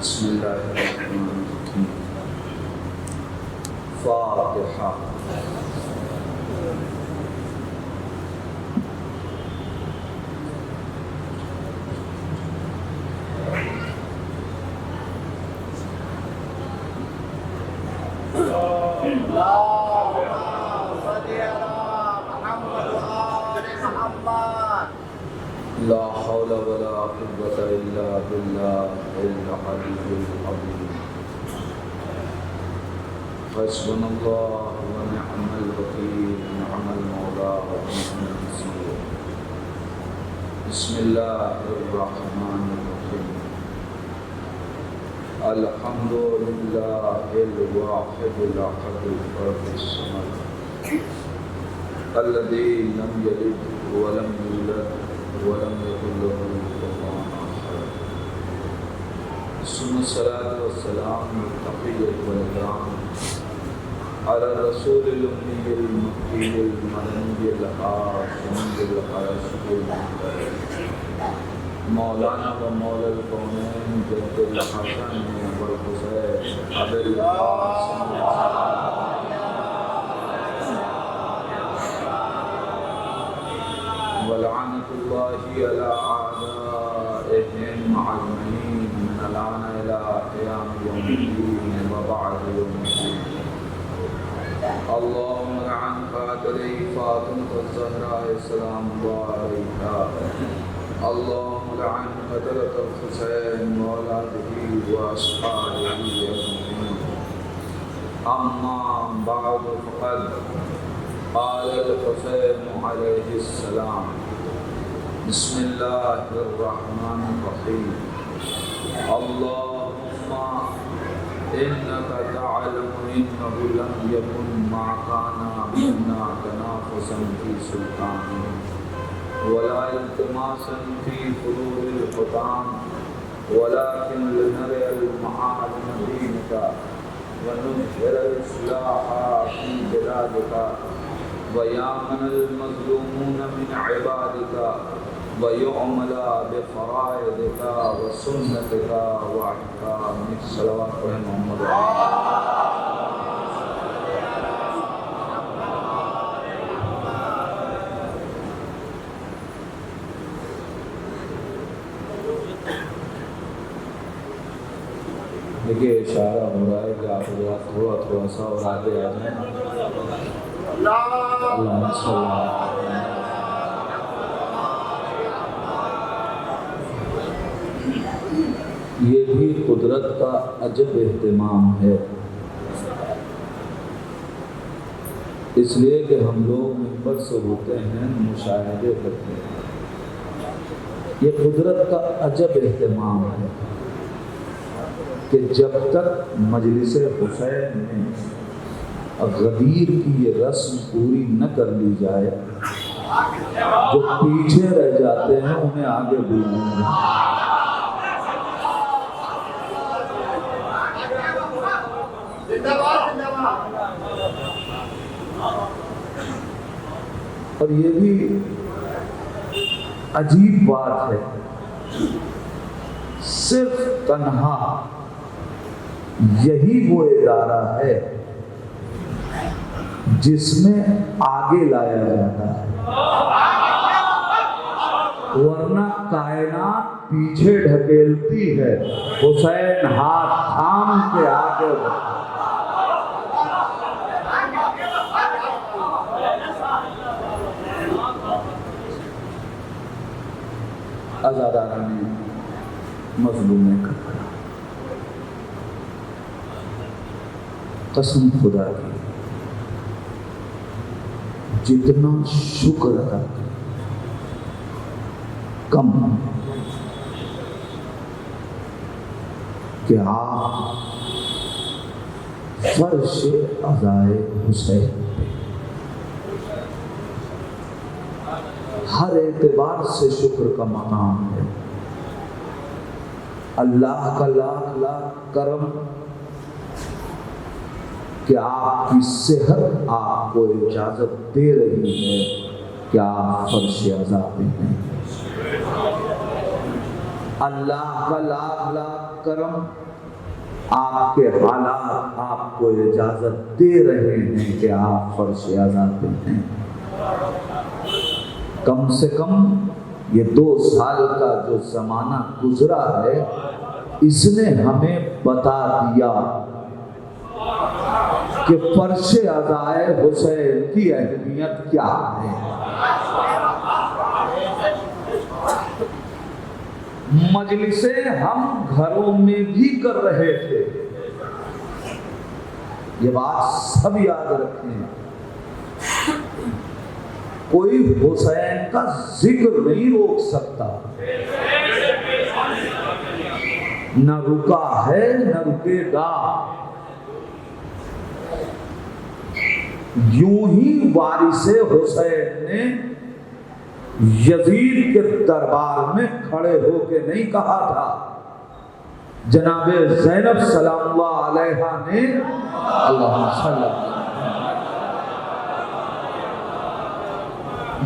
بسم اللہ الرحمن الرحیم. فاتحہ. لا حول ولا قوة إلا بالله العلي العظيم. حسبنا الله ونعم الوكيل نعم المولى ونعم النصير. بسم الله الرحمن الرحيم. الحمد لله الواحد الأحد الفرد الصمد الذي لم يلد ولم يولد ولم يكن له كفوا أحد. ثم الصلاة والسلام والتحية والإكرام على الرسول الأمي المكي المدني الهاشمي القرشي مولانا ومولى الكونين جد الحسن والحسين أبي القاسم ولعنة الله على أعدائهم أجمعين من الآن إلى قيام يوم الدين وبعد يوم الدين. اللهم لعن قاتلي فاطمة الزهراء سلام الله عليها. اللهم لعن قتلة الحسين وأولاده وأصحابه أجمعين. أما بعد فقد قال الحسين عليه السلام بسم الله الرحمن الرحيم. اللهم إنك تعلم إنه لم يكن ما كان منا تنافسا في سلطانه ولا التماسا في حضور الحكام ولكن لنرى المعالم دينك وننشر الإصلاح في بلادك ويامن المظلومون من عبادك ويعمل بفرائضك وسنتك وأحكامك. صلوات محمد. دیکھیے اشارہ ہو رہا ہے کہ آپ تھوڑا سا اور آگے آ جائیں. اللہ صلی اللہ. یہ بھی قدرت کا عجب اہتمام ہے، اس لیے کہ ہم لوگ منبر سے ہوتے ہیں، مشاہدے کرتے ہیں. یہ قدرت کا عجب اہتمام ہے کہ جب تک مجلس حسین میں غدیر کی یہ رسم پوری نہ کر لی جائے، جو پیچھے رہ جاتے ہیں انہیں آگے بلائیں گے. اور یہ بھی عجیب بات ہے، صرف تنہا یہی وہ ادارہ ہے جس میں آگے لایا جاتا ہے، ورنہ کائنات پیچھے ڈھکیلتی ہے، حسین ہاتھ تھام کے آگے. آزادانہ نے مظلومے کا قسم خدا کی جتنا شکر ادا کم کہ آپ فرش عزائے حسین ہر اعتبار سے شکر کا مقام ہے. اللہ کا لاکھ لاکھ کرم کہ آپ کی صحت آپ کو اجازت دے رہی ہے کہ آپ فرش عزا پہ ہیں. اللہ کا لاکھ لاکھ کرم آپ کے حالات آپ کو اجازت دے رہے ہیں کہ آپ فرش اعضا پہ ہیں۔ کم سے کم یہ 2 سال کا جو زمانہ گزرا ہے اس نے ہمیں بتا دیا کہ فرش اعضائے حسین کی اہمیت کیا ہے۔ مجلسیں ہم گھروں میں بھی کر رہے تھے، یہ بات سب یاد رکھیں، کوئی حسین کا ذکر نہیں روک سکتا، نہ رکا ہے نہ رکے گا۔ یوں ہی وارث حسین نے یزید کے دربار میں کھڑے ہو کے نہیں کہا تھا، جناب زینب سلام اللہ علیہا نے اللہم صلی اللہ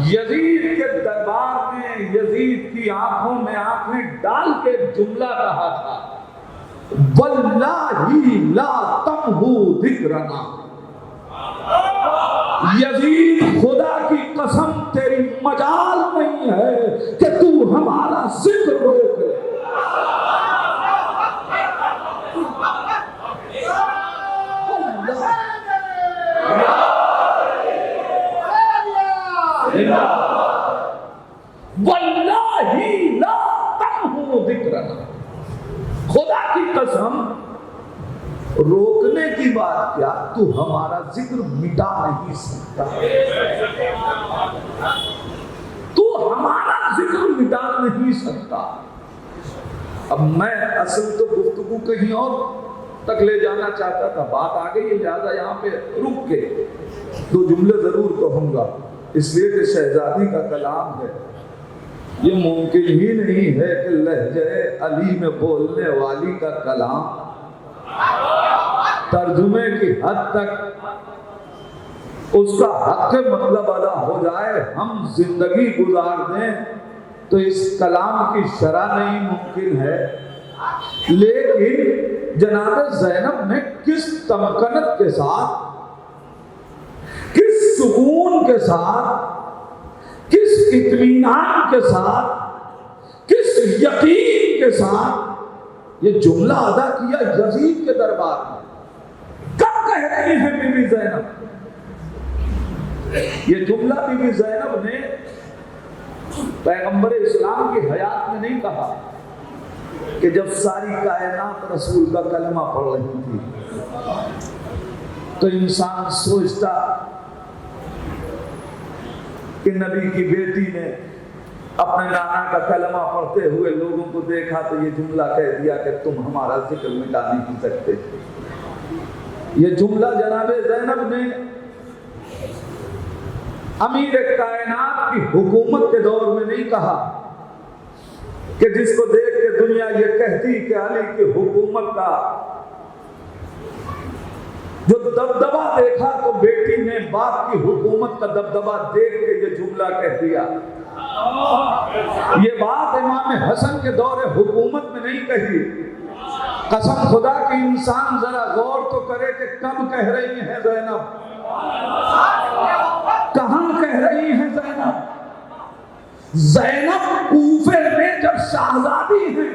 یزید کے دربار میں یزید کی آنکھوں میں آنکھیں ڈال کے جملہ کہا تھا، واللہ لا تمحو ذکرنا، یزید خدا کی قسم تیری مجال نہیں ہے کہ تو ہمارا ذکر روک لے۔ واللہ لا تمحو ذکرنا، خدا کی قسم روکنے کی بات کیا، تو ہمارا ذکر مٹا نہیں سکتا، تو ہمارا ذکر مٹا نہیں سکتا۔ اب میں اصل تو گفتگو کہیں اور تک لے جانا چاہتا تھا، بات آ گئی ہے لہٰذا یہاں پہ رک کے 2 جملے ضرور کہوں گا، اس لیے کہ شہزادی کا کلام ہے، یہ ممکن ہی نہیں ہے کہ لہجہ علی میں بولنے والی کا کلام ترجمے کی حد تک اس کا حق مطلب ادا ہو جائے، ہم زندگی گزار دیں تو اس کلام کی شرح نہیں ممکن ہے۔ لیکن جناب زینب نے کس تمکنت کے ساتھ، کس سکون کے ساتھ، کس اطمینان کے ساتھ، کس یقین کے ساتھ یہ جملہ ادا کیا یزید کے دربار میں۔ کب کہہ رہی ہیں بی بی زینب یہ جملہ؟ بی بی زینب نے پیغمبر اسلام کی حیات میں نہیں کہا کہ جب ساری کائنات رسول کا کلمہ پڑھ رہی تھی تو انسان سوچتا کہ نبی کی بیٹی نے اپنے نانا کا کلمہ پڑھتے ہوئے لوگوں کو دیکھا تو یہ جملہ کہہ دیا کہ تم ہمارا ذکر مٹا نہیں سکتے۔ یہ جملہ جناب زینب نے امیر کائنات کی حکومت کے دور میں نہیں کہا کہ جس کو دیکھ کے دنیا یہ کہتی کہ علی کی حکومت کا جو دبدبہ دیکھا تو بیٹی نے باپ کی حکومت کا دبدبہ دیکھ کے یہ جملہ کہہ دیا۔ یہ بات امام حسن کے دور حکومت میں نہیں کہی، قسم خدا کہ انسان ذرا غور تو کرے کہ کب کہہ رہی ہیں زینب، کہاں کہہ رہی ہیں زینب؟ زینب کوفے میں جب شہزادی ہیں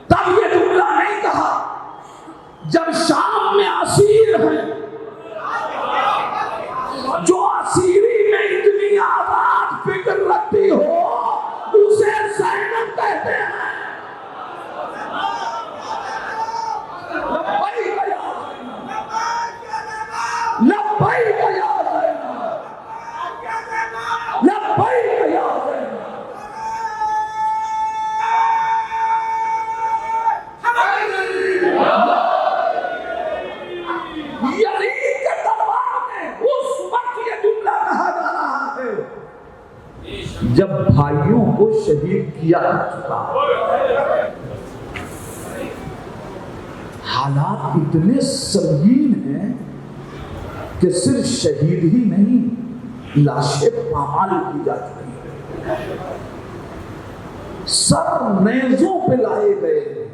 تب یہ جملہ نہیں کہا، جب شام میں اسیر ہیں، جو اسیری میں اتنی آزاد فکر رکھتی ہو اسے زینب کہتے ہیں۔ لبیک یا لبیک یا لبیک یا یزید کے دربار میں اس وقت یہ جملہ کہا جا رہا ہے جب بھائیوں کو شہید کیا جا چکا۔ حالات اتنے سنگین ہیں کہ صرف شہید ہی نہیں، لاشیں پامال کی جا چکی ہیں، سر نیزوں پہ لائے گئے،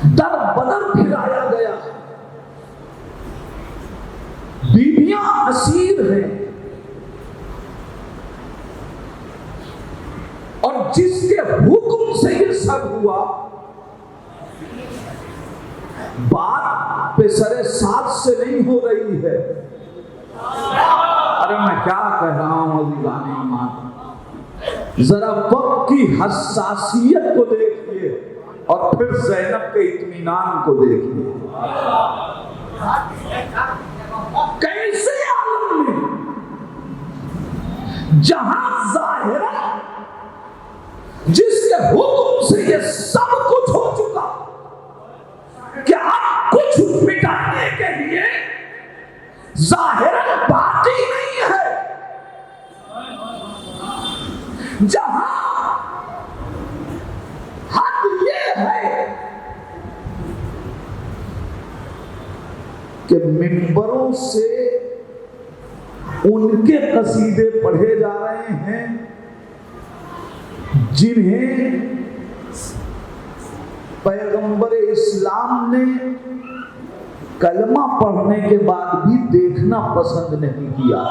در بدر پھرایا گیا، بیویاں اسیر ہیں، اور جس کے حکم سے یہ سب ہوا، بات پہ سرے ساتھ سے نہیں ہو رہی ہے۔ ارے میں کیا کہہ رہا ہوں عزیزان ایمان، ذرا وقت کی حساسیت کو دیکھیے اور پھر زینب کے اطمینان کو دیکھیے۔ کیسے عالم میں جہاں ظاہرا جس کے حکم سے یہ سب کچھ ہو چکا کہ اب کچھ مٹانے کے لیے ظاہراً باقی نہیں ہے، جہاں حد یہ ہے کہ منبروں سے ان کے قصیدے پڑھے جا رہے ہیں جنہیں پیغمبر اسلام نے کلمہ پڑھنے کے بعد بھی دیکھنا پسند نہیں کیا۔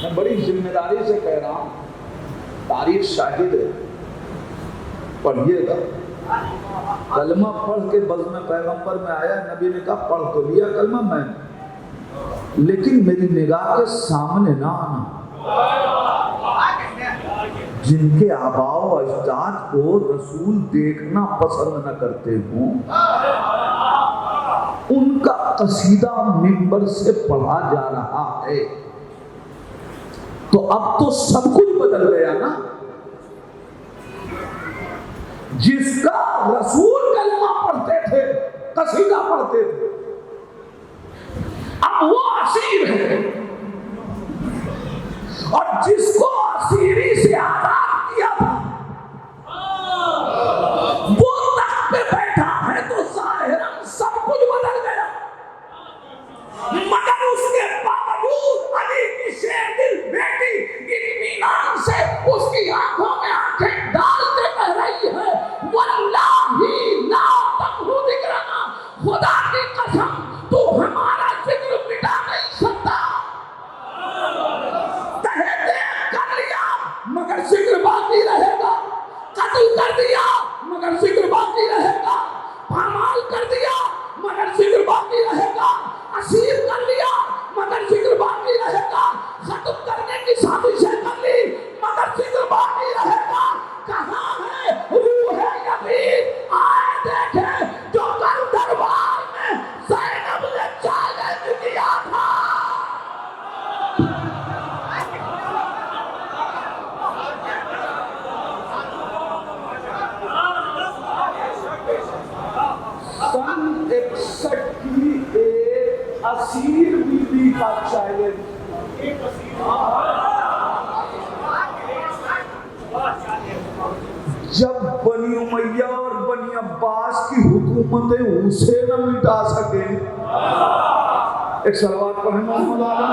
میں بڑی ذمہ داری سے کہہ رہا ہوں، تاریخ شاہد ہے، پڑھیے گا۔ کلمہ پڑھ کے بزم پیغمبر میں آیا، نبی نے کہا پڑھ تو لیا کلمہ میں، لیکن میری نگاہ کے سامنے نہ آنا۔ جن کے آباء و اجداد کو رسول دیکھنا پسند نہ کرتے ہوں، ان کا قصیدہ منبر سے پڑھا جا رہا ہے، تو اب تو سب کچھ بدل گیا نا۔ جس کا رسول کلمہ پڑھتے تھے، قصیدہ پڑھتے تھے، اب وہ اسیر ہے، اور جس کو اسیری سے آزاد کیا تھا وہ تخت پہ بیٹھا ہے، تو ظاہراً سب کچھ بدل گیا، مگر اس کے باوجود علی کی شیر دل بیٹی اطمینان سے اس کی آنکھوں میں آنکھیں ڈالتے کہہ رہی ہے واللہ لا تمحو ذکرنا، خدا کی قسم تو ہمارا ذکر مٹا نہیں سکتا۔ مگر ذکر باقی رہے گا، قتل کر دیا مگر ذکر باقی رہے گا، پامال کر دیا مگر ذکر باقی رہے گا، اسیر کر لیا مگر ذکر باقی رہے گا، ختم کرنے کی سازشیں کر لی مگر ذکر باقی رہے گا۔ کہاں ہے روح یزید؟ آئے دیکھیں جو کل دربار میں زینب نے چیلنج کیا تھا۔ سن 61 کی ایک اسیر بی بی کا چیلنج، جب بنی امیہ اور بنی عباس کی حکومتیں اسے نہ مٹا سکیں، ایک صلوات پڑھیں محمد آلہ۔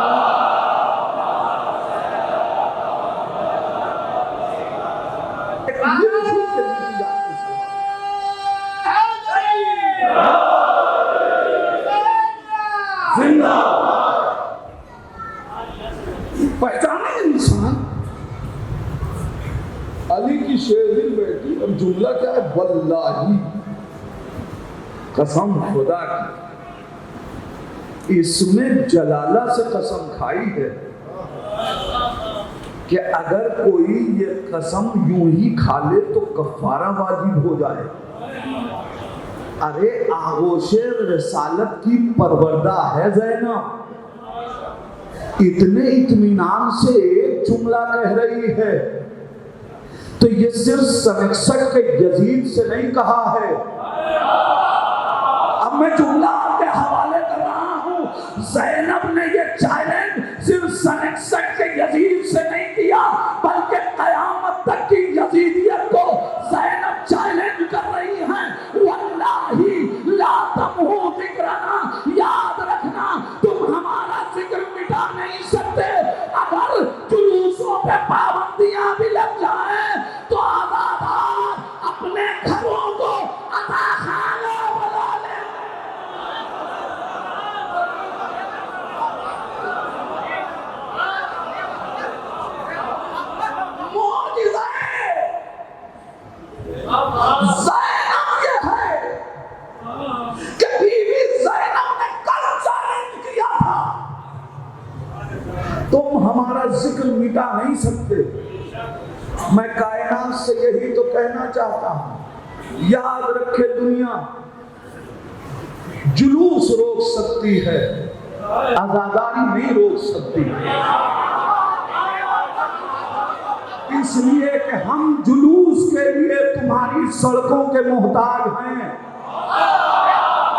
پہچانے انسان علی کی شیر دل بیٹی، اب جملہ کیا ہے؟ واللہ، قسم خدا کی، اس میں جلالہ سے قسم کھائی ہے کہ اگر کوئی یہ قسم یوں ہی کھا لے تو کفارہ واجب ہو جائے۔ ارے آغوش رسالت کی پروردہ ہے زینب، اتنے اطمینان سے ایک جملہ کہہ رہی ہے، تو یہ صرف 67 کے یزید سے نہیں کہا ہے۔ اب میں جملہ آپ کے حوالے کر رہا ہوں، زینب نے یہ چیلنج صرف 67 کے یزید سے نہیں کیا، بلکہ قیامت تک کی یزیدیت کو زینب چیلنج کر رہی ہیں۔ واللہ لا تمحو ذکرنا، یاد رکھنا تم ہمارا ذکر مٹا نہیں سکتے۔ اگر جلوسوں پہ پابندیاں بھی لگ جائیں تو آزاد مٹا نہیں سکتے. میں کائنات سے یہی تو کہنا چاہتا ہوں، یاد رکھے دنیا جلوس روک سکتی ہے، عزاداری نہیں روک سکتی. اس لیے کہ ہم جلوس کے لیے تمہاری سڑکوں کے محتاج ہیں،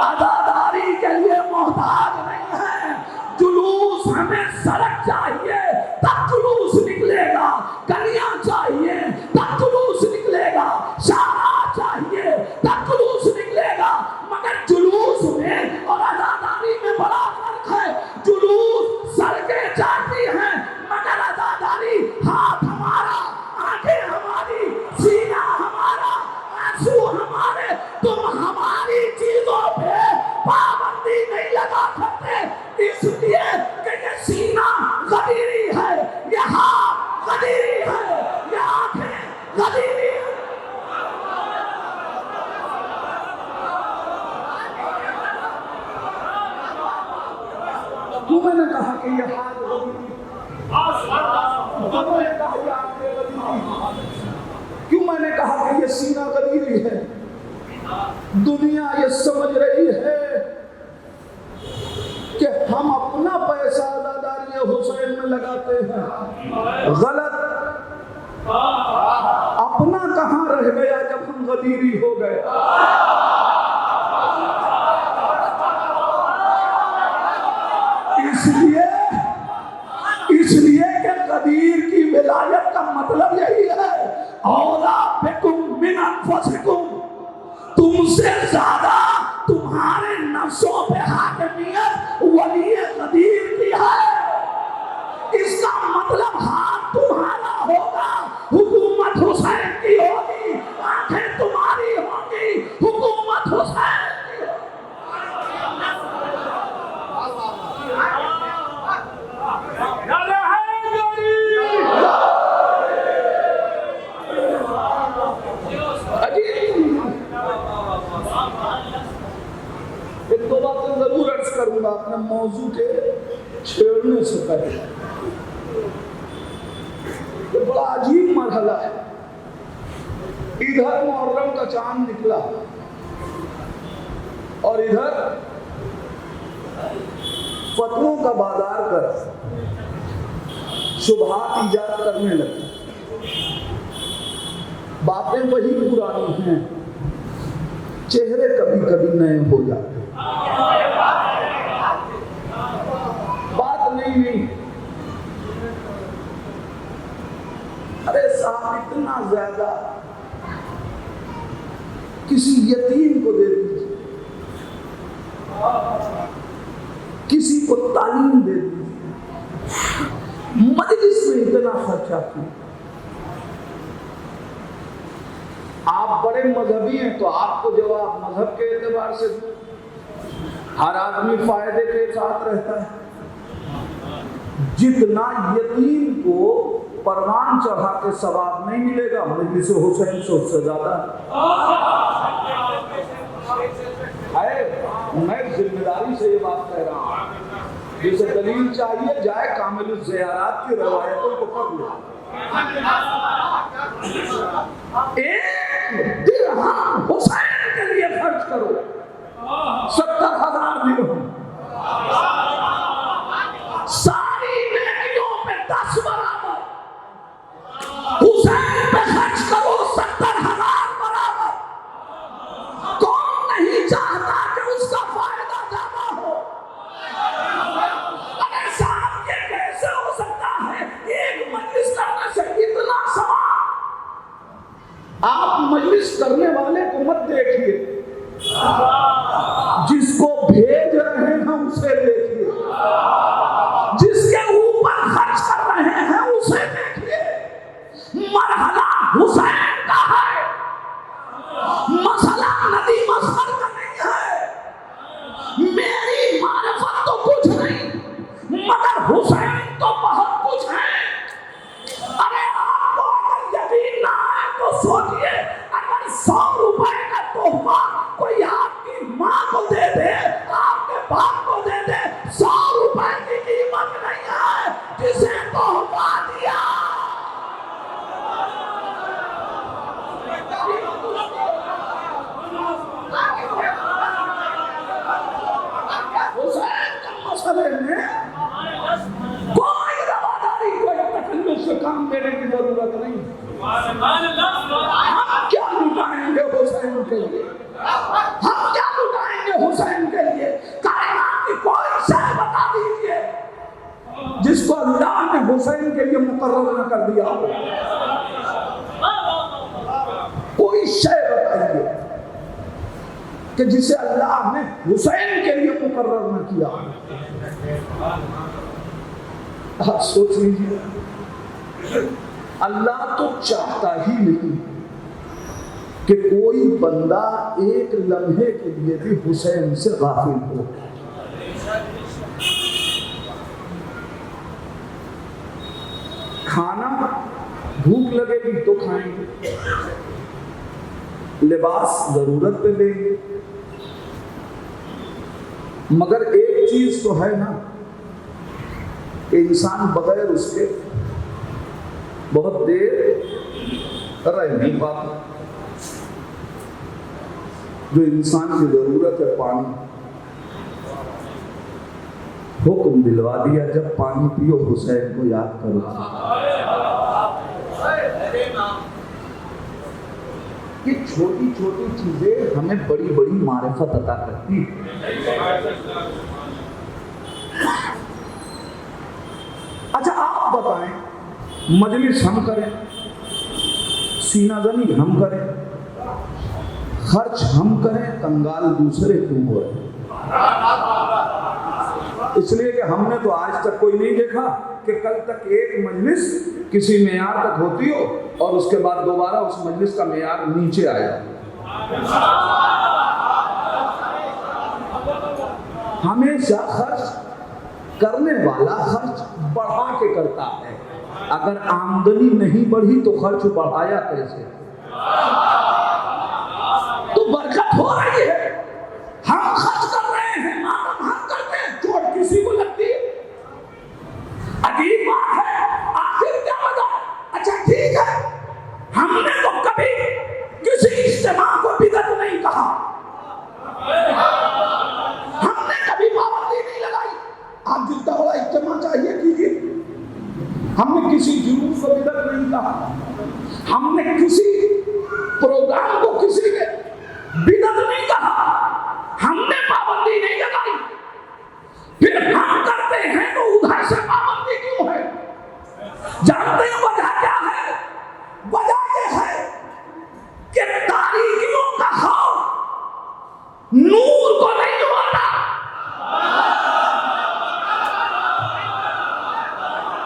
عزاداری کے لیے محتاج نہیں ہیں. جلوس ہمیں سڑک چاہیے تب جلوس نکلے گا، گلیاں چاہیے تب جلوس نکلے گا، شاہراہ چاہیے تب جلوس نکلے گا. مگر جلوس میں اور عزاداری میں بڑا فرق ہے. جلوس سڑکیں چاہتی ہیں مگر عزاداری ہاتھ ہمارا، آنکھیں ہماری، سینہ ہمارا، آنسو ہمارے. تم ہماری چیزوں پہ پابندی نہیں لگا سکتے، اس لیے کہ یہ سینہ غدیری ہے، یہ ہاتھ غدیری ہے، یہ آنکھیں غدیری ہے. کیوں میں نے کہا کہ یہ ہاتھ غدیری ہے؟ کیوں میں نے کہا کہ یہ سینہ غدیری ہے؟ دنیا یہ سمجھ رہی ہے کہ ہم اپنا پیسہ عزاداری حسین میں لگاتے ہیں. غلط. اپنا کہاں رہ گیا جب ہم غدیری ہو گئے. اس لیے کہ غدیر کی ولایت کا مطلب یہی ہے، اولا بکم من انفسکم، تم سے زیادہ تمہارے نفسوں پہ حاکمیت ولی غدیر کی ہے. اس کا مطلب ہاتھ تمہارا ہوگا، حکومت حسین کی ہوگی، آنکھیں تمہاری ہوگی، حکومت حسین کی ہوگی. ایک دو باتیں ضرور عرض کروں گا اپنے موضوع کے چھیڑنے سے پہلے. یہ بڑا عجیب مرحلہ ہے. ادھر محرم کا چاند نکلا اور ادھر فتنوں کا بازار کر شبہات ایجاد کرنے لگے. باتیں وہی پرانی ہیں، چہرے کبھی کبھی نئے ہو جاتے. بات نہیں. ارے صاحب اتنا زیادہ کسی یتیم کو دے دیجیے، کسی کو تعلیم دے دیجیے، مجلس میں اتنا خرچہ کیوں؟ آپ بڑے مذہبی ہیں تو آپ کو جواب مذہب کے اعتبار سے دوں. ہر آدمی فائدے کے ساتھ رہتا ہے. جتنا یتیم کو پروان چڑھا کے ثواب نہیں ملے گا، مجلس حسین سے اس سے زیادہ ہے. میں ذمہ داری سے یہ بات کہہ رہا ہوں، جسے دلیل چاہیے جائے کامل الزیارات کی روایتوں کو پڑھ لو. ایک درہم حسین کے لیے خرچ کرو، 70,000 درہم. ساری نیکیوں پہ 10 برابر. حسین پہ خرچ کرو 70,000 برابر. کون نہیں چاہتا کہ اس کا فائدہ زیادہ ہو؟ ارے صاحب یہ کیسے ہو سکتا ہے؟ ایک مجلس کرنے سے اتنا ثواب. آپ مجلس کرنے والے کو مت دیکھیے، جس کو بھیج رہے ہیں اسے دیکھیے، جس کے اوپر خرچ کر رہے ہیں اسے دیکھیے. مرحلہ حسین کا ہے، مسئلہ ندی مسخر کا نہیں ہے. میری معرفت تو کچھ نہیں مگر حسین تو بہت کچھ ہے. ارے آپ کو اگر یقین نہ آئے تو سوچئے، اگر 100 روپے کا تحفہ کوئی آپ کی ماں کو دے دے، آپ کے باپ کو دے دے، 100 روپے کی قیمت نہیں ہے. جسے تحفہ دیا کام دینے کی ضرورت نہیں. ہم کیا لٹائیں گے حسین کے لیے؟ ہم کیا لٹائیں گے حسین کے لیے؟ کائنات کی کوئی شے بتا دیجئے جس کو اللہ نے حسین کے لیے مقرر نہ کر دیا ہو. کوئی شے بتائیے کہ جسے اللہ نے حسین کے لیے مقرر نہ کیا. آپ سوچ لیجیے, اللہ تو چاہتا ہی نہیں کہ کوئی بندہ ایک لمحے کے لیے بھی حسین سے غافل ہو. کھانا بھوک لگے گی تو کھائیں گے, لباس ضرورت پہ لیں گے, مگر ایک چیز تو ہے نا کہ انسان بغیر اس کے بہت دیر رہ نہیں پاتا. جو انسان کی ضرورت ہے پانی, حکم دلوا دیا جب پانی پیو حسین کو یاد کرو. یہ چھوٹی چھوٹی چیزیں ہمیں بڑی بڑی معرفت عطا کرتی. اچھا آپ بتائیں, مجلس ہم کریں, سینہ زنی ہم کریں, خرچ ہم کریں, کنگال دوسرے کیوں ہو رہے؟ اس لیے کہ ہم نے تو آج تک کوئی نہیں دیکھا کہ کل تک ایک مجلس کسی معیار تک ہوتی ہو اور اس کے بعد دوبارہ اس مجلس کا معیار نیچے آیا. ہمیشہ خرچ کرنے والا خرچ بڑھا کے کرتا ہے. اگر آمدنی نہیں بڑھی تو خرچ بڑھایا کیسے؟ تو برکت ہو رہی ہے, ہم خرچ کر رہے ہیں, ماتم ہم کرتے ہیں, چوٹ کسی کو لگتی ہے. عجیب بات ہے, آخر کیا وجہ؟ اچھا ٹھیک ہے, ہم نے تو کبھی کسی اجتماع کو بدعت نہیں کہا, ہم نے کبھی پابندی نہیں لگائی. آپ جتنا بڑا اجتماع چاہیے کیجیے. ہم نے کسی جلوس کو بدعت نہیں کہا, ہم نے کسی پروگرام کو کسی کے بدعت نہیں کہا, ہم نے پابندی نہیں لگائی. پھر ہم کرتے ہیں تو ادھر سے پابندی کیوں ہے؟ جانتے ہیں وجہ کیا ہے؟ وجہ یہ ہے کہ تاریکیوں کا خوف نور کو نہیں ہوتا.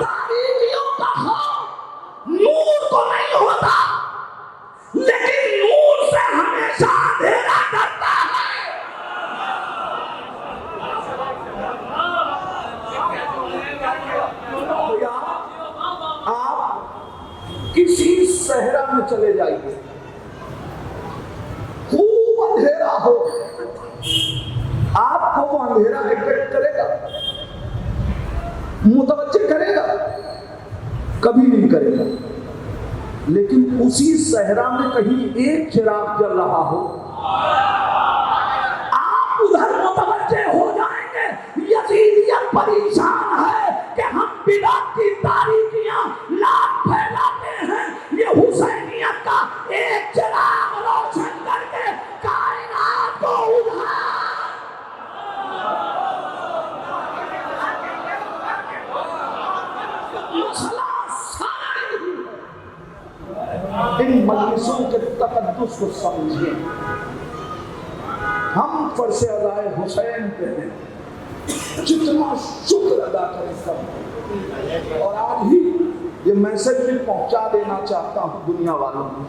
تاریکیوں کا خوف نور کو نہیں ہوتا, لیکن نور سے ہمیشہ اندھیرا ڈرتا ہے. آپ کسی صحرا میں چلے جائیے, خوب اندھیرا ہو, آپ کو وہ اندھیرا اٹریکٹ کرے گا, متوجہ کرے گا؟ کبھی نہیں کرے گا. لیکن اسی صحرا میں کہیں ایک چراغ جل رہا ہو, آپ ادھر متوجہ ہو جائیں گے. یزیدیت پریشان ہے کہ ہم بدعت کی تاریکیاں لاکھ پھیلاتے ہیں, یہ حسینیت کا ایک چراغ روشن کر کے کائنات کو ان مجلسوں کے تقدس کو سمجھیں. ہم فرض ادائے حسین پہ ہیں, جتنا شکر ادا کریں کم. اور آج ہی یہ میسج بھی پہنچا دینا چاہتا ہوں دنیا والوں کو.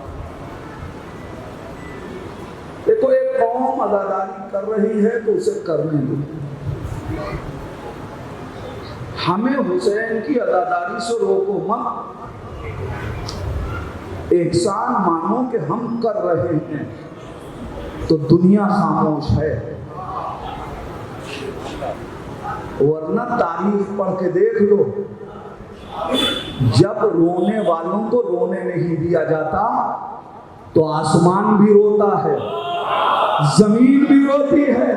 دیکھو, ایک قوم عزاداری کر رہی ہے تو اسے کرنے دو. ہمیں حسین کی عزاداری سے روکو مت. احسان مانو کہ ہم کر رہے ہیں تو دنیا خاموش ہے, ورنہ تاریخ پڑھ کے دیکھ لو, جب رونے والوں کو رونے نہیں دیا جاتا تو آسمان بھی روتا ہے, زمین بھی روتی ہے,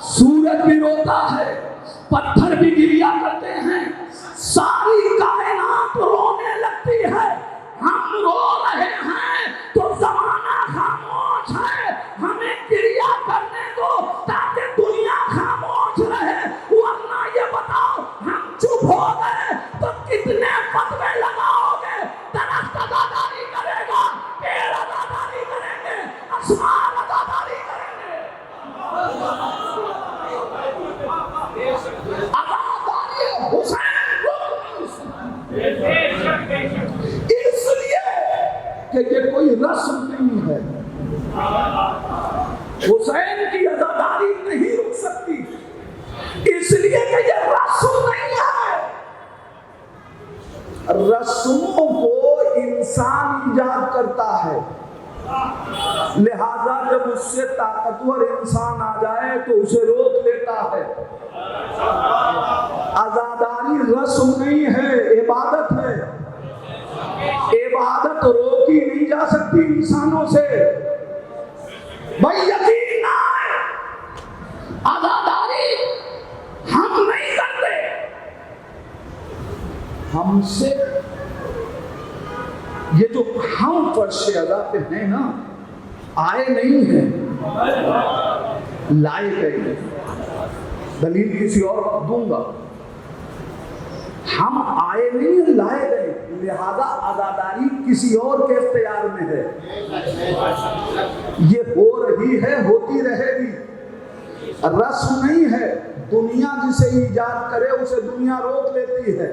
سورج بھی روتا ہے, پتھر بھی گریا کرتے ہیں, ساری کائنات آپ رونے لگتی ہے، ہم رو رہے ہیں تو زمانہ خاموش ہے، ہمیں کریا کرنے دو تاکہ دنیا خاموش رہے، ورنہ یہ بتاؤ ہم چپ ہو گئے تو کتنے فتوے لگاؤ گے؟ درخت عزاداری کرے گا، پیڑ عزاداری کریں گے، آسمان عزاداری کریں گے، عزاداری حسین کو اس لیے کہ یہ کوئی رسم نہیں ہے، حسین کی عزاداری نہیں رک سکتی، اس لیے کہ یہ رسم نہیں ہے۔ رسموں کو انسان ایجاد کرتا ہے، لہذا جب اس سے طاقتور انسان آ جائے تو اسے روک لیتا ہے۔ عزاداری رسم نہیں ہے، عبادت ہے، عبادت روکی نہیں جا سکتی انسانوں سے۔ بھائی یقین نہ آئے، عزاداری ہم نہیں کرتے، ہم سے یہ جو ہم فرش ادا پہ ہیں نا، آئے نہیں ہیں، لائے گئے، دلیل کسی اور وقت دوں گا، ہم آئے نہیں لائے گئے، لہذا عزاداری کسی اور کے اختیار میں ہے، یہ ہو رہی ہے، ہوتی رہے گی، رسم نہیں ہے۔ دنیا جسے ایجاد کرے اسے دنیا روک لیتی ہے،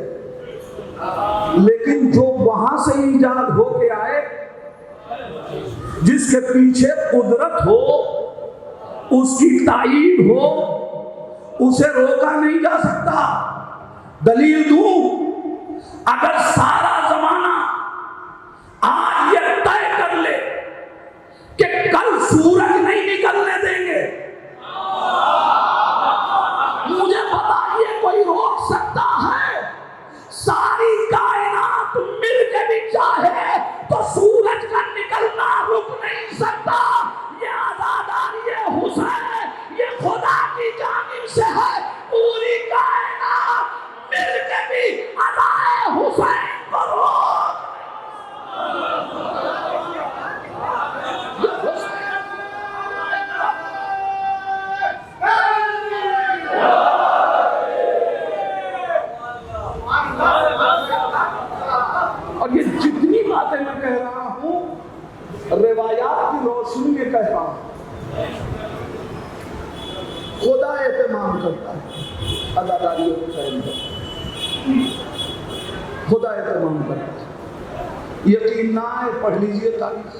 لیکن جو وہاں سے ایجاد ہو کے آئے، جس کے پیچھے قدرت ہو، اس کی تائید ہو، اسے روکا نہیں جا سکتا۔ دلیل دوں، اگر سارا زمانہ آج یہ طے کر لے کہ کل سورج نہیں نکلنے دیں گے، مجھے بتائیے کوئی روک سکتا ہے؟ ساری کائنات مل کے بھی چاہے تو سورج کا نکلنا رک نہیں سکتا۔ یہ عزاداری حسین یہ خدا کی جانب سے ہے، پوری کائنات مل کے بھی عزائے حسین کو روک۔ اور یہ جتنی باتیں میں کہہ رہا ہوں روایات کی روشنی میں کہہ رہا ہوں، خدا اہتمام کرتا ہے عزاداری حسین کا، خدا اہتمام کرتا ہے، یقین نہ ہے پڑھ لیجئے تاریخ۔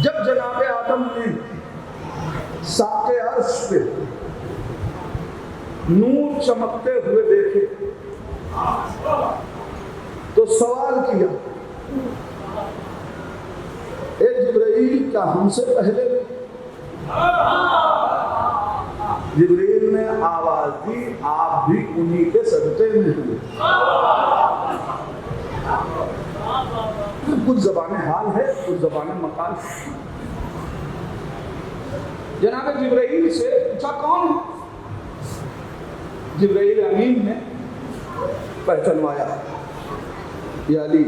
جب جناب آدم نے ساق عرش پہ نور چمکتے ہوئے دیکھے تو سوال کیا، اے جبرائیل کیا ہم سے پہلے؟ جبرائیل نے آواز دی، آپ بھی انہی کے صدقے میں ہوئے۔ کچھ زبان حال ہے، کچھ زبان مقال ہے۔ جناب جبرائیل سے پوچھا کون ہے؟ جبرائیل امین نے پہچنوایا، یہ علی،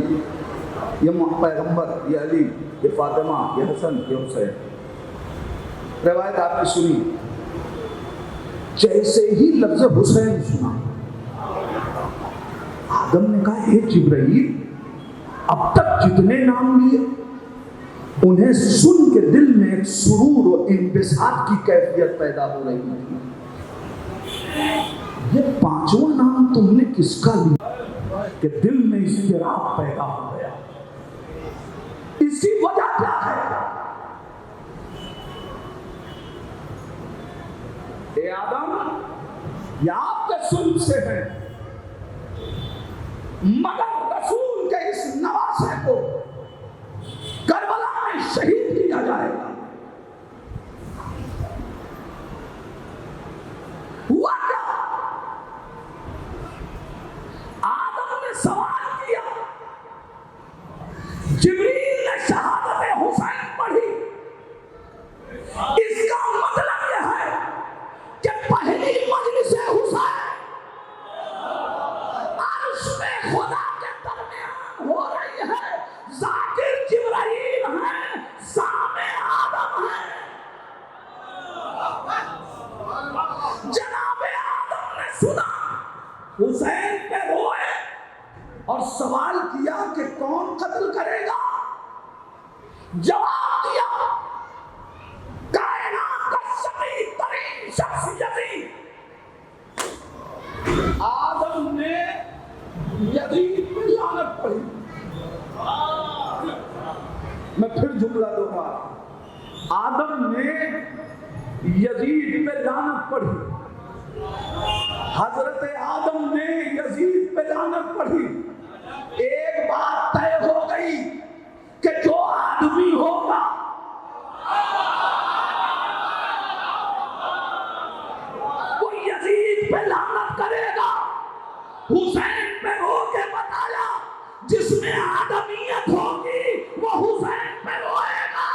یہ پیغمبر، یہ علی، یہ فاطمہ، یہ حسن، یہ حسین۔ روایت آپ نے سنی، جیسے ہی لفظ حسین سنا آدم نے کہا اے جبرائیل، اب تک جتنے نام لیے انہیں سن کے دل میں ایک سرور و انبساط کی کیفیت پیدا ہو رہی تھی، یہ پانچواں نام تم نے کس کا لیا کہ دل میں اضطراب پیدا ہو گیا؟ اس کی وجہ کیا ہے؟ اے آدم، یہ آپ کے سلب سے ہے، مگر رسول کے اس نواسے کو کربلا میں شہید کیا جائے گا۔ ہوا کیا؟ آدم نے سوال کیا، جبریل نے شہادت حسین پڑھی، اس کا مطلب یہ ہے کہ پہلی مجلس حسین خدا کے درمیان ہو رہی ہے. ذاکر جبرائیل ہیں، سامع آدم ہیں. جناب آدم نے سنا، حسین پہ روئے اور سوال کیا کہ کون قتل کرے گا؟ جواب دیا کائنات کا سبھی ترین شخص یزید. آدم نے یزید پہ لعنت پڑھی. میں پھر جملہ دوہراتا ہوں، آدم نے یزید پہ لعنت پڑھی. حضرت آدم نے یزید پہ لعنت پڑھی. ایک بات طے ہو گئی کہ جو آدمی ہوگا وہ یزید پہ لعنت کرے گا. حسین پہ رو کے بتایا جس میں آدمیت ہوگی وہ حسین پہ روئے گا.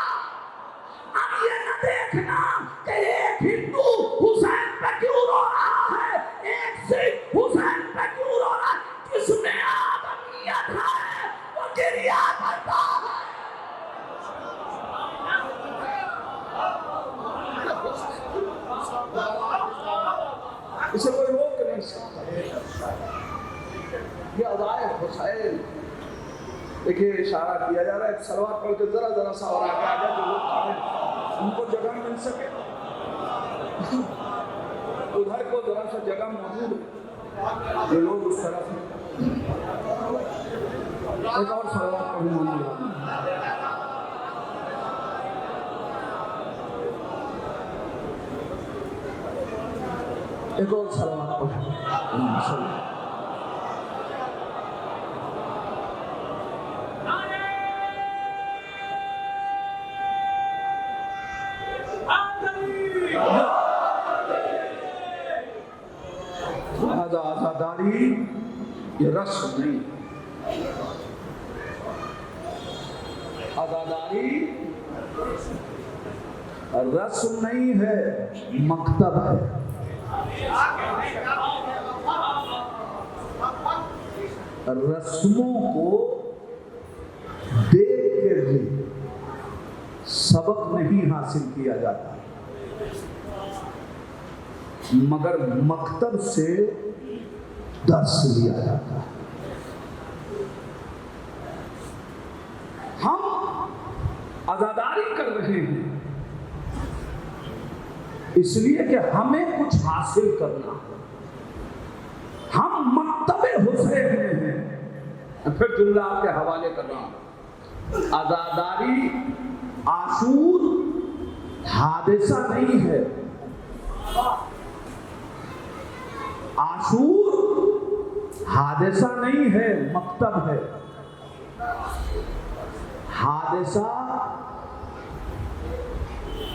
اب یہ نہ دیکھنا کہ ایک ہندو حسین پہ کیوں رو رہا ہے، ایک سکھ حسین پہ کیوں رو رہا ہے. جس میں آدمیت ہے وہ گریہ کرتا ہے. اسے کوئی روک نہیں سکتا. یہ ادائے حسین. دیکھیے اشارہ کیا جا رہا ہے، سلوات پڑھ کے ذرا سا اور آگے آ جائے جو لوگ کھڑے ان کو جگہ مل سکے. ادھر کو ذرا سا جگہ موجود ہے، یہ لوگ اس طرح سے ایک اور سلوات پڑھنے والی ہے. ایک اور سلوات پڑھنے آزاداری یہ رسم نہیں. آزاداری رسم نہیں ہے، مکتب ہے. رسموں کو دیکھ کے بھی سبق نہیں حاصل کیا جاتا، مگر مکتب سے درس لیا جاتا ہے. ہم عزاداری کر رہے ہیں اس لیے کہ ہمیں کچھ حاصل کرنا. ہم مکتب حسین میں ہیں. پھر جملہ آپ کے حوالے کر رہا ہوں. عزاداری عاشور حادثہ نہیں ہے، عاشور حادثہ نہیں ہے، مکتب ہے. حادثہ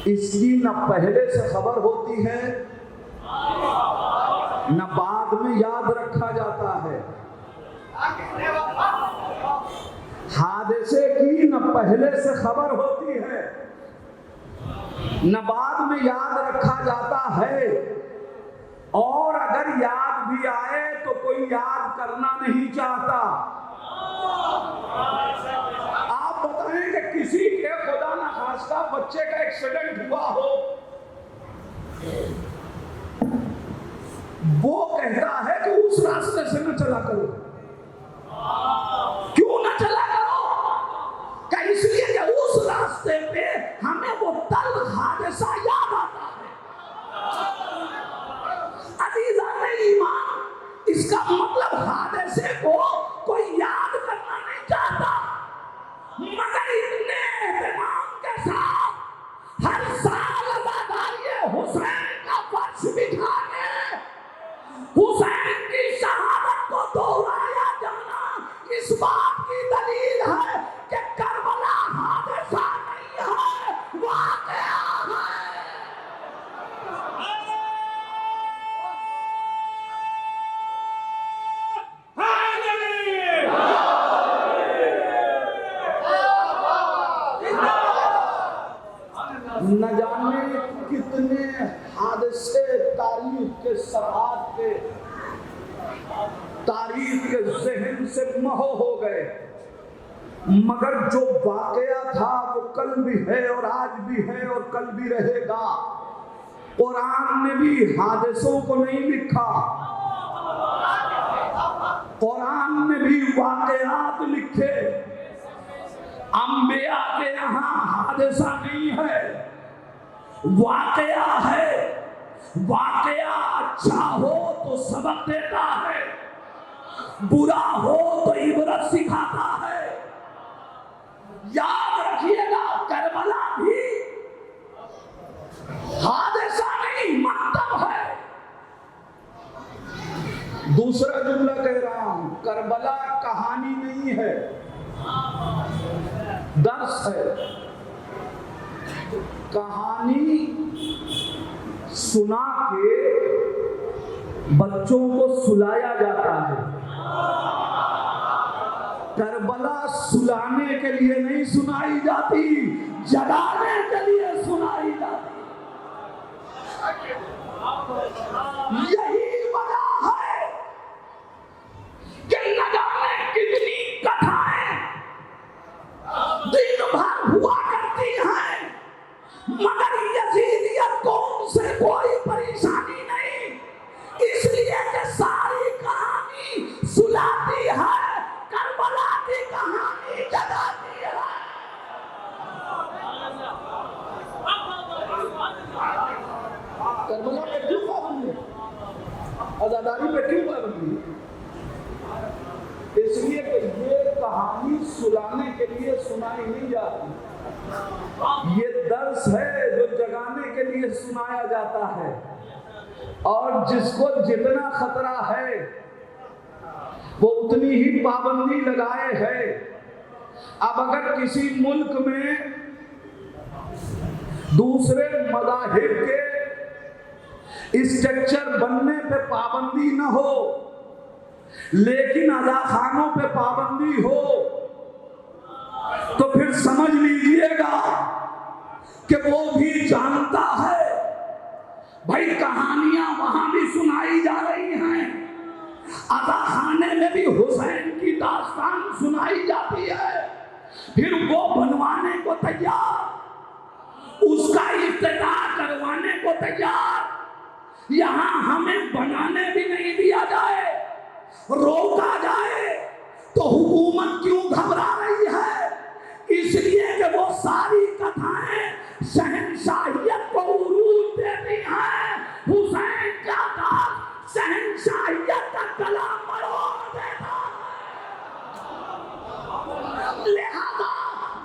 اس کی نہ پہلے سے خبر ہوتی ہے نہ بعد میں یاد رکھا جاتا ہے. حادثے کی نہ پہلے سے خبر ہوتی ہے نہ بعد میں یاد رکھا جاتا ہے، اور اگر یاد بھی آئے تو کوئی یاد کرنا نہیں چاہتا. آپ بتائیں کہ کسی کے خدا نخواستہ بچے کا ایکسیڈنٹ ہوا ہو، وہ کہتا ہے کہ اس راستے سے نہ چلا کرو. کیوں نہ چلا کرو؟ کہ اس لیے کہ اس راستے پہ ہمیں وہ تلخ حادثہ یاد آتا ہے. عزیزان ایمان، اس کا مطلب حادثے کو کوئی یاد کرنا نہیں چاہتا، مگر اتنے اہتمام کے ساتھ ہر سال عزاداری حسین کا فرش بٹھا کے حسین کی شہادت کو دہرایا جانا اس بات کی دلیل ہے کہ کربلا حادثہ نہیں ہے، واقعہ ہے. تاریخ کے ذہن سے محو ہو گئے، مگر جو واقعہ تھا وہ کل بھی ہے اور آج بھی ہے اور کل بھی رہے گا۔ قرآن نے بھی حادثوں کو نہیں لکھا، قرآن نے بھی واقعات لکھے۔ انبیاء کے یہاں حادثہ نہیں ہے، واقعہ ہے۔ واقعہ اچھا ہو تو سبق دیتا ہے، برا ہو تو عبرت سکھاتا ہے۔ یاد رکھیے گا کربلا بھی حادثہ نہیں، مکتب ہے۔ دوسرا جملہ کہہ رہا ہوں، کربلا کہانی نہیں ہے، درس ہے۔ کہانی سنا کے بچوں کو سلایا جاتا ہے، کربلا سلانے کے لیے نہیں سنائی جاتی، جگانے کے لیے سنائی جاتی۔ یہی وجہ ہے کہ نہ جانے کتنی کتھائیں دن بھر ہوا کرتی ہیں، مگر یزیدیت کو ان سے کوئی پریشانی نہیں، اس لیے کہ ساری کہانی سلاتی ہے، کربلا کی کہانی جگاتی ہے۔ کربلا پہ کیوں پابندی، عزاداری پہ کیوں پابندی؟ اس لیے کہ یہ کہانی سلانے کے لیے سنائی نہیں جاتی، یہ درس ہے جو جگانے کے لیے سنایا جاتا ہے۔ اور جس کو جتنا خطرہ ہے وہ اتنی ہی پابندی لگائے ہے۔ اب اگر کسی ملک میں دوسرے مذاہب کے اسٹرکچر بننے پہ پابندی نہ ہو لیکن اذاخانوں پہ پابندی ہو تو پھر سمجھ لیجئے گا کہ وہ بھی جانتا ہے بھائی کہانیاں وہاں بھی سنائی جا رہی ہیں، اذاخانے میں بھی حسین کی داستان سنائی جاتی ہے، پھر وہ بنوانے کو تیار، اس کا افتتاح کروانے کو تیار، یہاں ہمیں بنانے بھی نہیں دیا جائے، روکا جائے تو حکومت کیوں گھبرا رہی ہے؟ اس لیے کہ وہ ساری کتھائیں شہنشاہیت کو عروج دیتی ہیں، حسین کا داغ شہنشاہیت کا گلا مروڑ دیتا ہے۔ لہذا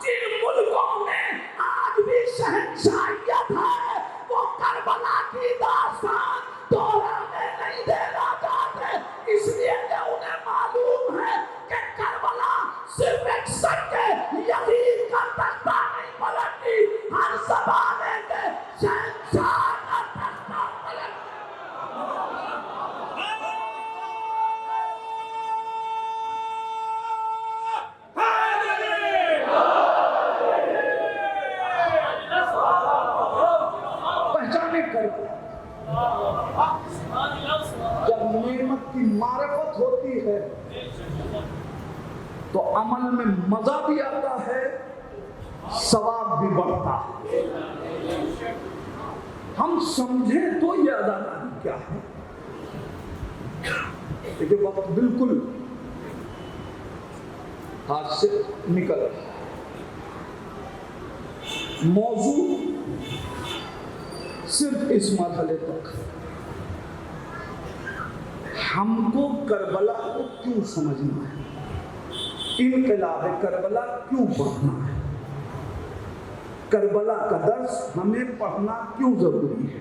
جن ملکوں میں آج بھی شہنشاہیت ہے وہ کربلا کی داستان دہرانے نہیں دینا چاہتے، اس لیے کہ انہیں معلوم ہے کہ کربلا صرف ایک سچ یزید کا تختہ نہیں پلٹتی، ہر زمانے کے شہنشاہ کا تختہ پلٹتی۔ پہچانے کربلا جب نعمت کی معرفت ہوتی ہے تو عمل میں مزہ بھی آتا ہے، ثواب بھی بڑھتا ہے۔ ہم سمجھیں تو یہ عزاداری کیا ہے؟ لیکن وقت بالکل ہاتھ سے نکل رہا ہے۔ موضوع صرف اس مرحلے تک، ہم کو کربلا کو کیوں سمجھنا ہے، انقلاب کربلا کیوں پڑھنا ہے، کربلا کا درس ہمیں پڑھنا کیوں ضروری ہے؟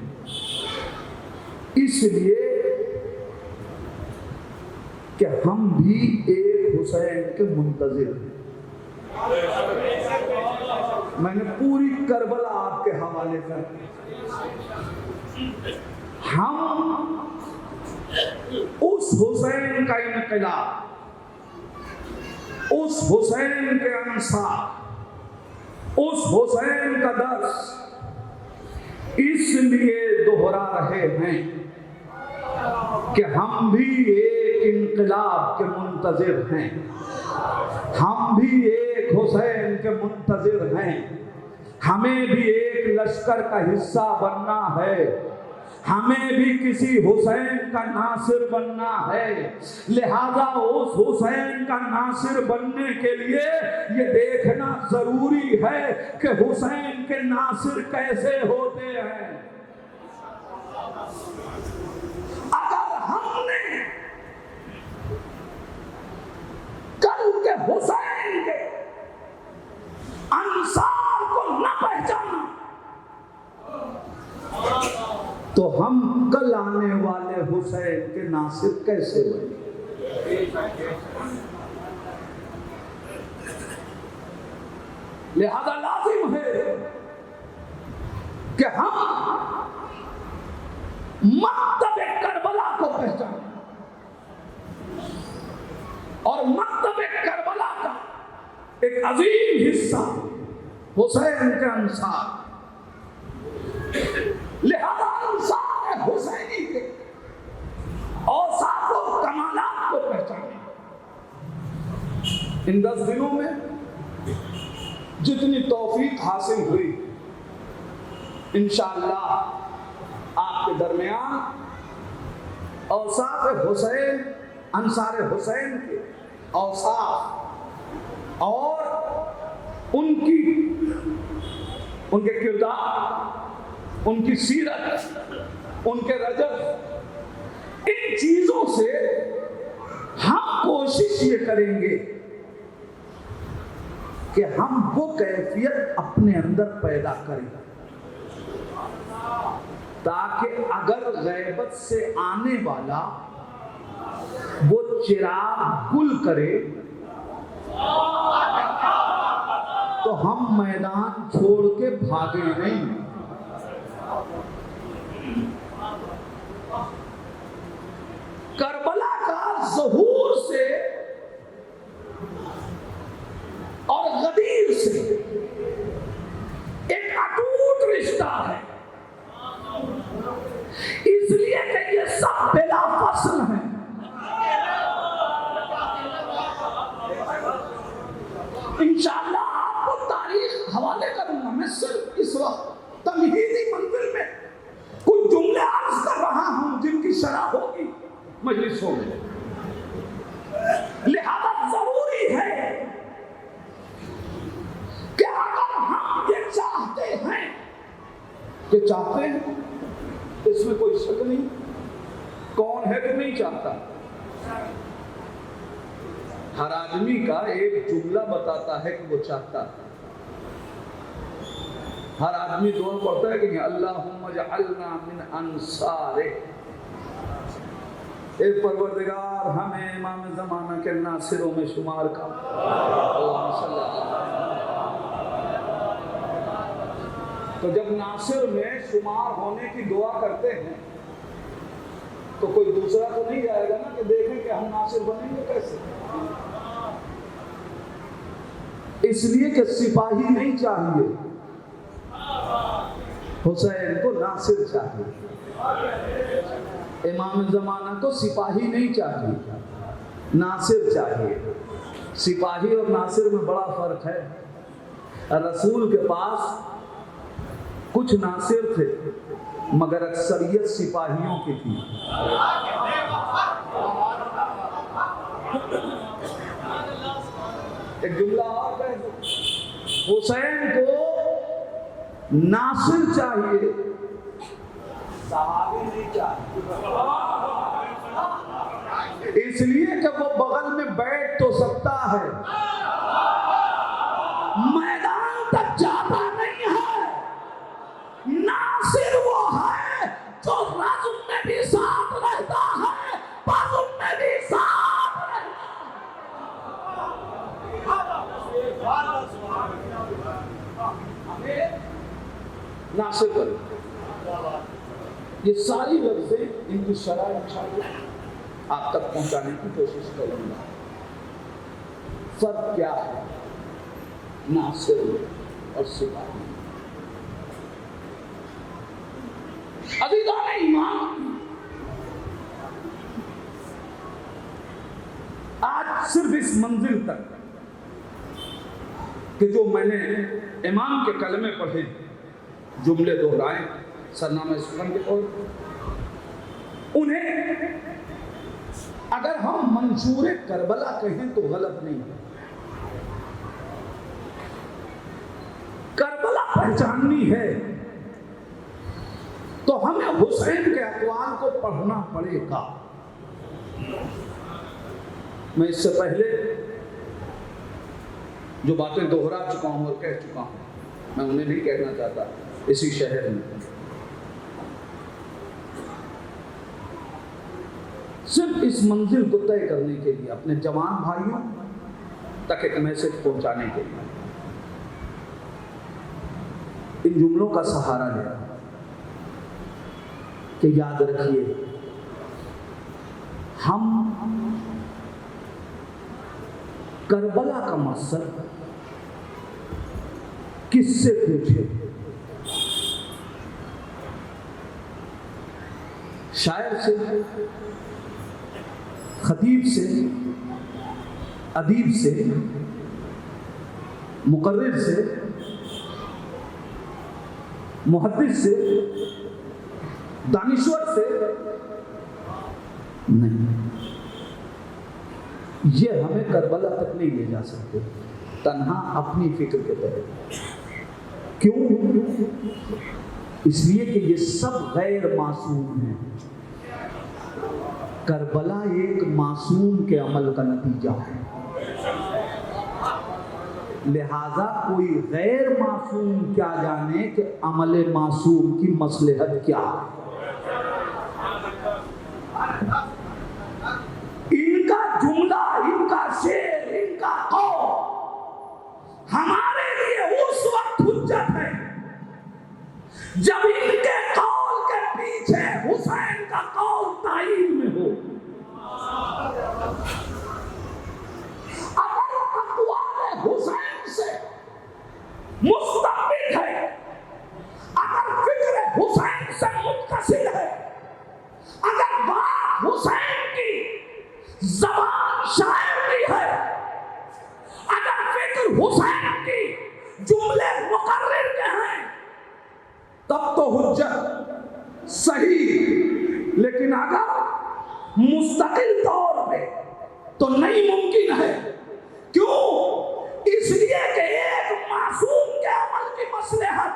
اس لیے کہ ہم بھی ایک حسین کے منتظر ہیں۔ میں نے پوری کربلا آپ کے حوالے کر دی۔ ہم اس حسین کا انقلاب، اس حسین کے انصار، اس حسین کا درس اس لیے دہرا رہے ہیں کہ ہم بھی ایک ایک انقلاب کے منتظر ہیں، ہم بھی ایک حسین کے منتظر ہیں، ہمیں بھی ایک لشکر کا حصہ بننا ہے، ہمیں بھی کسی حسین کا ناصر بننا ہے۔ لہذا اس حسین کا ناصر بننے کے لیے یہ دیکھنا ضروری ہے کہ حسین کے ناصر کیسے ہوتے ہیں۔ اگر ہم نے کل کے حسین کے انصار کو نہ پہچانا تو ہم کل آنے والے حسین کے ناصر کیسے بنیں؟ لہذا لازم ہے کہ ہم مکتب کربلا کو پہچانیں اور مکتب کربلا کا ایک عظیم حصہ حسین کے انصار، لہذا انصار حسینی کے اوصاف و کمالات کو پہچانے۔ ان 10 دنوں میں جتنی توفیق حاصل ہوئی انشاءاللہ آپ کے درمیان اوصاف حسین، انصار حسین کے اوصاف اور ان کے کردار، ان کی سیرت، ان کے رجب، ان چیزوں سے ہم کوشش یہ کریں گے کہ ہم وہ کیفیت اپنے اندر پیدا کریں تاکہ اگر غیبت سے آنے والا وہ چراغ گل کرے تو ہم میدان چھوڑ کے بھاگے نہیں۔ کربلا کا ظہور سے اور غدیر سے ایک اٹوٹ رشتہ ہے، اس لیے کہ یہ سب بلا فصل ہیں۔ انشاءاللہ آپ کو تاریخ حوالے کروں گا، میں صرف اس وقت تمہیدی منزل میں کچھ جملے عرض کر رہا ہوں جن کی شرح ہوگی مجلسوں میں۔ لہذا ضروری ہے کہ اگر ہم یہ چاہتے ہیں کہ چاہتے ہیں، اس میں کوئی شک نہیں، کون ہے کہ نہیں چاہتا؟ ہر آدمی کا ایک جملہ بتاتا ہے کہ وہ چاہتا ہے۔ ہر آدمی دعا پڑھتا ہے کہ اللہم اجعلنا من انصارک، اے پروردگار ہمیں امام زمانہ کے ناصروں میں شمار کر۔ اللہم صلی اللہ۔ تو جب ناصر میں شمار ہونے کی دعا کرتے ہیں تو کوئی دوسرا تو نہیں جائے گا نا کہ دیکھیں کہ ہم ناصر بنیں گے کیسے۔ اس لیے کہ سپاہی نہیں چاہیے، حسین کو ناصر چاہیے۔ امام زمانہ کو سپاہی نہیں چاہیے، ناصر چاہیے۔ سپاہی اور ناصر میں بڑا فرق ہے۔ رسول کے پاس کچھ ناصر تھے مگر اکثریت سپاہیوں کی تھی۔ ایک جملہ اور کہہ دو، حسین کو ناصر چاہیے، صحابی نہیں چاہیے، اس لیے کہ وہ بغل میں بیٹھ تو سکتا ہے، میدان تک جاتا نہیں ہے۔ ناصر وہ ہے جو رزم میں بھی ساتھ رہتا ہے، بزم میں بھی ساتھ رہتا ہے۔ ناصر کرے، یہ ساری لفظیں ان کی شرح انشاءاللہ آپ تک پہنچانے کی کوشش کروں گا۔ فرق کیا ہے ناصر اور سپاہی؟ عزیزان ایمان، صرف اس منزل تک کہ جو میں نے امام کے کلمے پڑھے، جملے دہرائے سرنامہ سخن کے طور انہیں اگر ہم منشور کربلا کہیں تو غلط نہیں ہے۔ کربلا پہچاننی ہے تو ہمیں حسین کے اقوال کو پڑھنا پڑے گا۔ میں اس سے پہلے جو باتیں دہرا چکا ہوں اور کہہ چکا ہوں، میں انہیں نہیں کہنا چاہتا اسی شہر میں۔ صرف اس منزل کو طے کرنے کے لیے اپنے جوان بھائیوں تک ایک میسج پہنچانے کے لیے ان جملوں کا سہارا لیا کہ یاد رکھیے، ہم کربلا کا مقصد کس سے پوچھے؟ شاعر سے، خطیب سے، ادیب سے، مقرر سے، محدث سے، دانشور سے نہیں۔ یہ ہمیں کربلا تک نہیں لے جا سکتے تنہا اپنی فکر کے تحت۔ کیوں؟ اس لیے کہ یہ سب غیر معصوم ہیں۔ کربلا ایک معصوم کے عمل کا نتیجہ ہے، لہذا کوئی غیر معصوم کیا جانے کہ عمل معصوم کی مصلحت کیا ہے۔ ان کا جملہ، ان کا شعر، ان کا قول ہمارے لیے اس وقت حجت ہے جب ان کے قول کے پیچھے حسین کا قول تائید میں ہو۔ اگر اقوال حسین سے مستقبل ہے، اگر فکر حسین سے متصل ہے، اگر بات حسین کی زبان شاعر کی ہے، اگر فکر حسین کی جملے مقرر کے ہیں، تب تو حجت صحیح۔ لیکن اگر مستقل طور پہ تو نہیں ممکن ہے۔ کیوں؟ اس لیے کہ ایک معصوم کے عمل کی مصلحت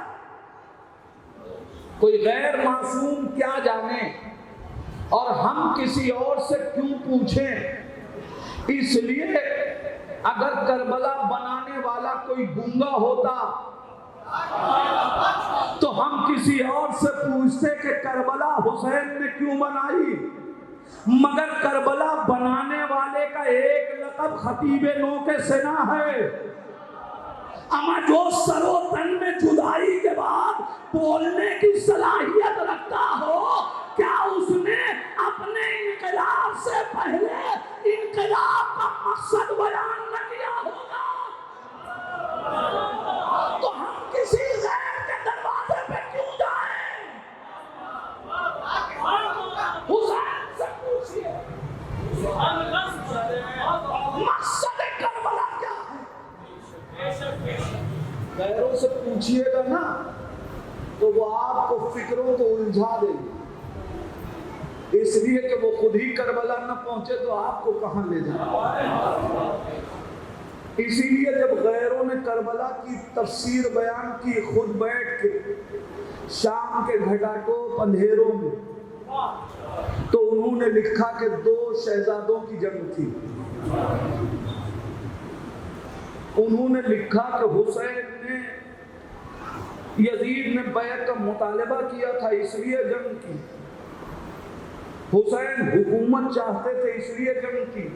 کوئی غیر معصوم کیا جانے، اور ہم کسی اور سے کیوں پوچھیں؟ اس لیے اگر کربلا بنانے والا کوئی گنگا ہوتا تو ہم کسی اور سے پوچھتے کہ کربلا حسین نے کیوں بنائی، مگر کربلا بنانے والے کا ایک لقب خطیب نو کے سنا ہے۔ اما جو سر و تن میں جدائی کے بعد بولنے کی صلاحیت رکھتا ہو، کیا اس نے اپنے انقلاب سے پہلے انقلاب کا مقصد بیان نہ کیا ہوگا؟ تو ہم کسی غیر کے دروازے پہ کیوں جائیں؟ حسین سے پوچھئے مقصد کربلا کیا ہے؟ غیروں سے پوچھئے گا نا تو وہ آپ کو فکروں کو الجھا دیں گے، اس لیے کہ وہ خود ہی کربلا نہ پہنچے تو آپ کو کہاں لے جائیں۔ اسی لیے جب غیروں نے کربلا کی تفسیر بیان کی، خود بیٹھ کے شام کے گھٹاٹوپ اندھیروں میں، تو انہوں نے لکھا کہ 2 شہزادوں کی جنگ تھی۔ انہوں نے لکھا کہ حسین نے، یزید نے بیعت کا مطالبہ کیا تھا اس لیے جنگ کی، حسین حکومت چاہتے تھے اس لیے جنگ کی۔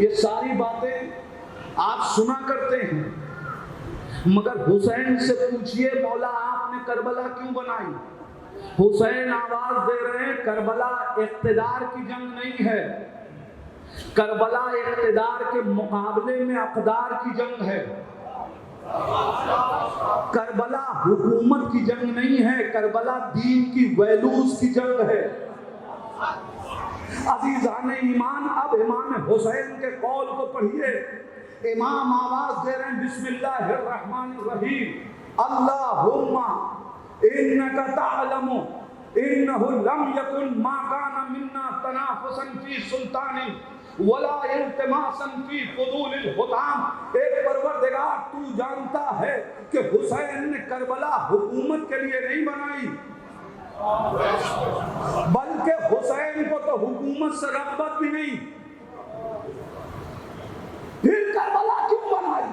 یہ ساری باتیں آپ سنا کرتے ہیں، مگر حسین سے پوچھئے مولا آپ نے کربلا کیوں بنائی؟ حسین آواز دے رہے ہیں کربلا اقتدار کی جنگ نہیں ہے، کربلا اقتدار کے مقابلے میں اقدار کی جنگ ہے، کربلا حکومت کی جنگ نہیں ہے، کربلا دین کی ویلوز کی جنگ ہے۔ عزیزان ایمان، اب امام حسین کے قول کو پڑھیے. امام آواز دے رہے ہیں بسم اللہ الرحمن الرحیم اللہم انکا تعلم انہو لم یکن ما کان منا تنافسا فی سلطان ولا التماسا فی فضول الحطام. ایک پروردگار تو جانتا ہے کہ حسین نے کربلا حکومت کے لیے نہیں بنائی، بلکہ حسین کو تو حکومت سے رغبت بھی نہیں. پھر کربلا کیوں بنائی؟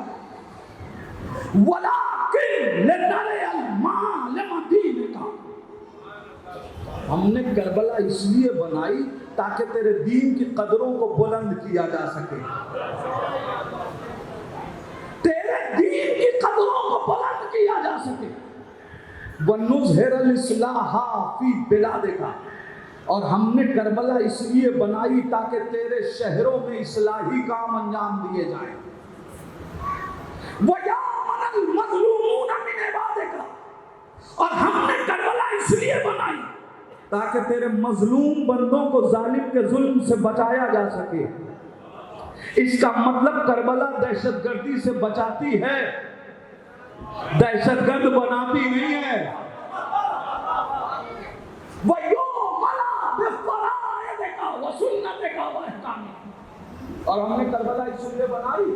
وَلَٰكِن لِتَرِيَ الْمَعَالِمَ دِينِكَ. ہم نے کربلا اس لیے بنائی تاکہ تیرے دین کی قدروں کو بلند کیا جا سکے، تیرے دین کی قدروں کو بلند کیا جا سکے. وَنُظْهِرَ الْإِصْلَاحَ فِي بِلَادِكَ. اور ہم نے کربلا اس لیے بنائی تاکہ تیرے شہروں میں اصلاحی کام انجام دیے جائیں. وَيَأْمَنَ الْمَظْلُومُونَ مِنْ عِبَادِكَ. اور ہم نے کربلا اس لیے بنائی تاکہ تیرے مظلوم بندوں کو ظالم کے ظلم سے بچایا جا سکے. اس کا مطلب کربلا دہشت گردی سے بچاتی ہے، دہشت گرد بناتی نہیں ہے. اور ہم نے کربلا اس لیے بنائی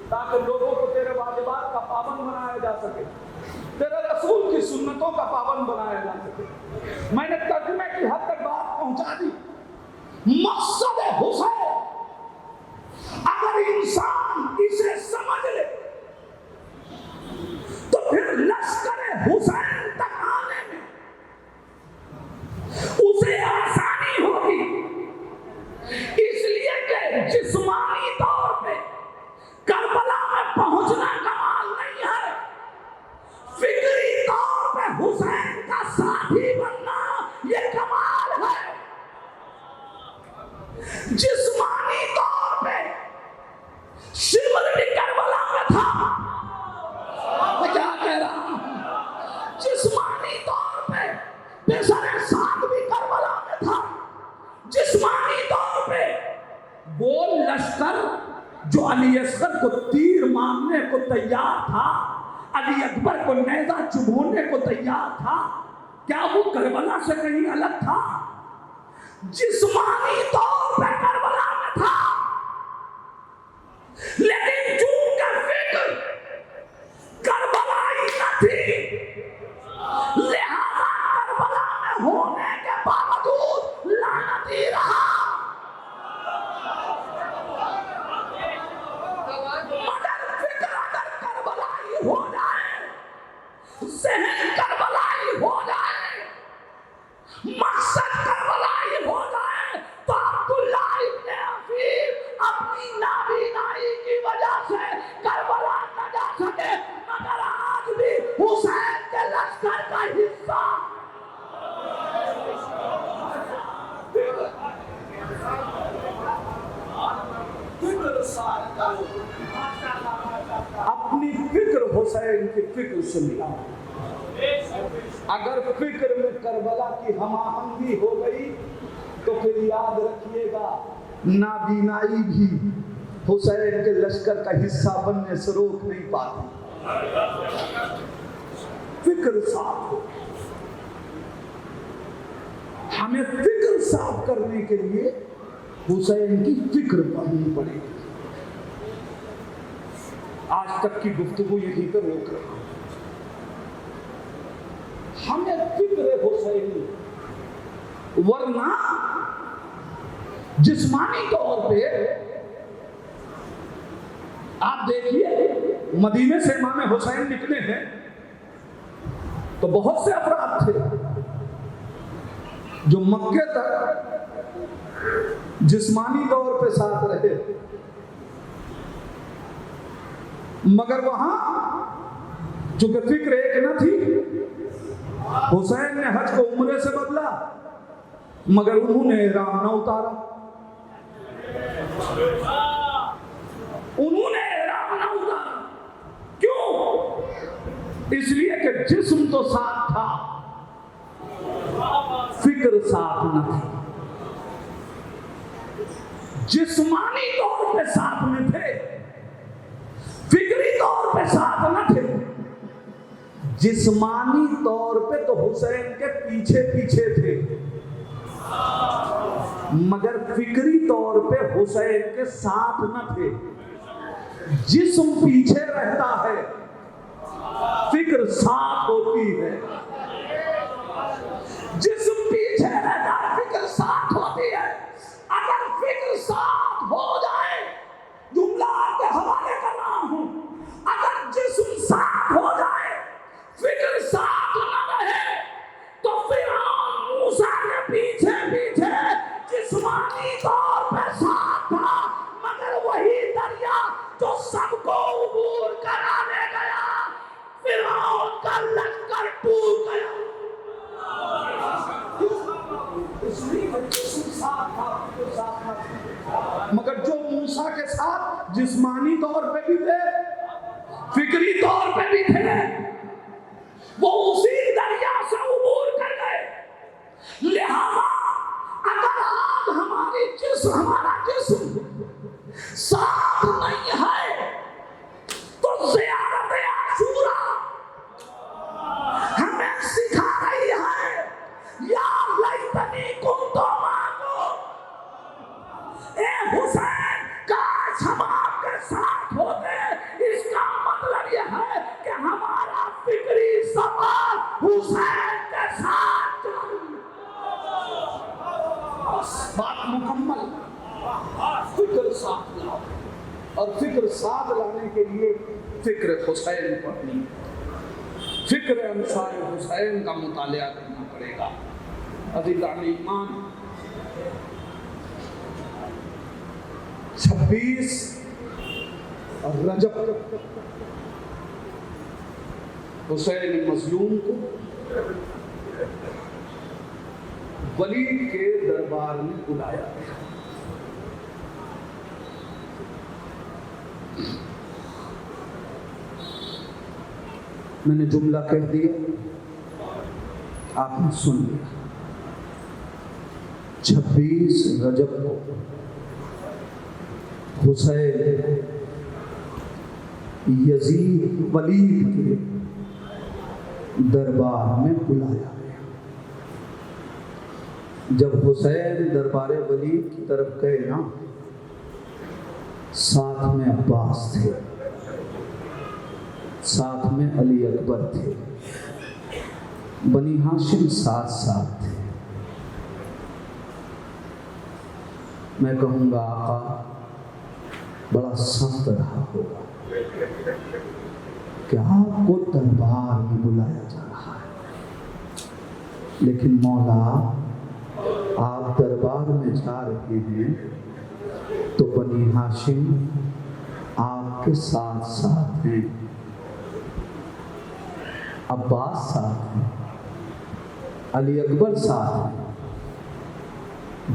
تاکہ لوگوں کو تیرے واجبات کا پابند بنایا جا سکے، تیرے رسول کی سنتوں کا پابند بنایا جا سکے. میں نے ترجمے کی حد تک بات پہنچا دی. مقصد حسین اگر انسان اسے سمجھ لے تو پھر لشکر حسین تک آنے میں اسے آسانی ہوگی. اس لیے کہ جسمانی طور پہ کربلا میں پہنچنا کمال نہیں ہے، فکری طور پہ حسین کا ساتھی بننا یہ کمال ہے. جسمانی طور پہ شمر بھی کربلا میں تھا. میں کیا کہہ رہا ہوں؟ جسمانی طور پہ پیسر ساتھ بھی کربلا میں تھا. جسمانی طور پہ وہ لشکر جو علی اصغر کو تیر مارنے کو تیار تھا، علی اکبر کو نیزہ چبھونے کو تیار تھا، کیا وہ کربلا سے کہیں الگ تھا؟ جسمانی طور پہ کربلا میں تھا، لیکن چونکہ فکر کربلائی نہ تھی، لہذا کربلا میں ہونے کے باوجود لعنتی رہا. مگر فکر اگر کربلائی ہو جائے، ذہن کربلائی ہو جائے، مقصد کربلائی ہو جائے، تو عبداللہ ابن عفیف اپنی نابینائی کی وجہ سے کربلا نہ جا سکے، مگر آج بھی حسین کے لشکر کا حصہ. اپنی فکر حسین کی فکر سے ملا. اگر فکر میں کربلا کی ہم آہنگی ہو گئی تو پھر یاد رکھیے گا نابینائی بھی حسین کے لشکر کا حصہ بننے سے روک نہیں پاتی. فکر صاف ہو. ہمیں فکر صاف کرنے کے لیے حسین کی فکر پڑھنی پڑے گی. آج تک کی گفتگو یہیں پر روک رہا ہوں. ہمیں فکر حسین، ورنہ جسمانی طور پہ آپ دیکھیے مدینے سے امام حسین نکلے ہیں تو بہت سے افراد تھے جو مکے تک جسمانی طور پہ ساتھ رہے، مگر وہاں چونکہ فکر ایک نہ تھی. حسین نے حج کو عمرے سے بدلا مگر انہوں نے احرام نہ اتارا. انہوں نے احرام نہ اتارا. کیوں؟ اس لیے کہ جسم تو ساتھ تھا، فکر ساتھ نہ تھی. جسمانی طور پہ ساتھ میں تھے، فکری طور پہ ساتھ نہ تھے۔ جسمانی طور پہ تو حسین کے پیچھے پیچھے تھے، مگر فکری طور پہ حسین کے ساتھ نہ تھے۔ جسم پیچھے رہتا ہے، فکر ساتھ ہوتی ہے۔ جسم پیچھے رہتا ہے، فکر ساتھ ہوتی ہے۔ اگر فکر ساتھ ہو جائے، جملہ آپ کے حوالے کر رہا ہوں، اگر جسم ساتھ ہو جائے، فکر ساتھ نہ رہے، تو فرعون موسیٰ کے پیچھے پیچھے جسمانی طور پہ ساتھ تھا، مگر وہی دریا جو سب کو عبور کرانے گیا، فرعون کا لشکر ٹوٹ گیا۔ مگر جو موسیٰ کے ساتھ جسمانی طور پہ بھی تھے، فکری طور پہ بھی تھے، وہ اسی دریا سے عبور کر گئے۔ لہذا اگر آج ہمارا جسم ساتھ نہیں ہے، تو زیارت عاشورا ہمیں سکھا رہی ہے، یا لیتنی کنت معکم، اے حسین کاش ہم آپ کے ساتھ ہوتے۔ اس کا مطلب یہ ہے کہ ہمارا فکری سفر حسین کے ساتھ چل۔ بات مکمل، فکر ساتھ لاؤ، اور فکر ساتھ لانے کے لیے فکر حسین پڑھنی، فکر انصار حسین کا مطالعہ کرنا پڑے گا۔ عزیزان ایمان، 26 رجب حسین مظلوم کو ولید کے دربار میں بلایا گیا۔ میں نے جملہ کہہ دیا، آپ نے سن لیا۔ 26 رجب کو حسین یزید ولید کے دربار میں بلایا گیا۔ جب حسین دربار ولید کی طرف گئے نا، ساتھ میں عباس تھے، ساتھ میں علی اکبر تھے، بنی ہاشم ساتھ ساتھ تھے۔ میں کہوں گا آقا بڑا سخت رہا ہوگا کہ آپ کو دربار میں بلایا جا رہا ہے، لیکن مولا آپ دربار میں جا رہے ہیں تو بنی ہاشم آپ کے ساتھ ساتھ ہیں، عباس ساتھ ہیں، علی اکبر ساتھ ہیں،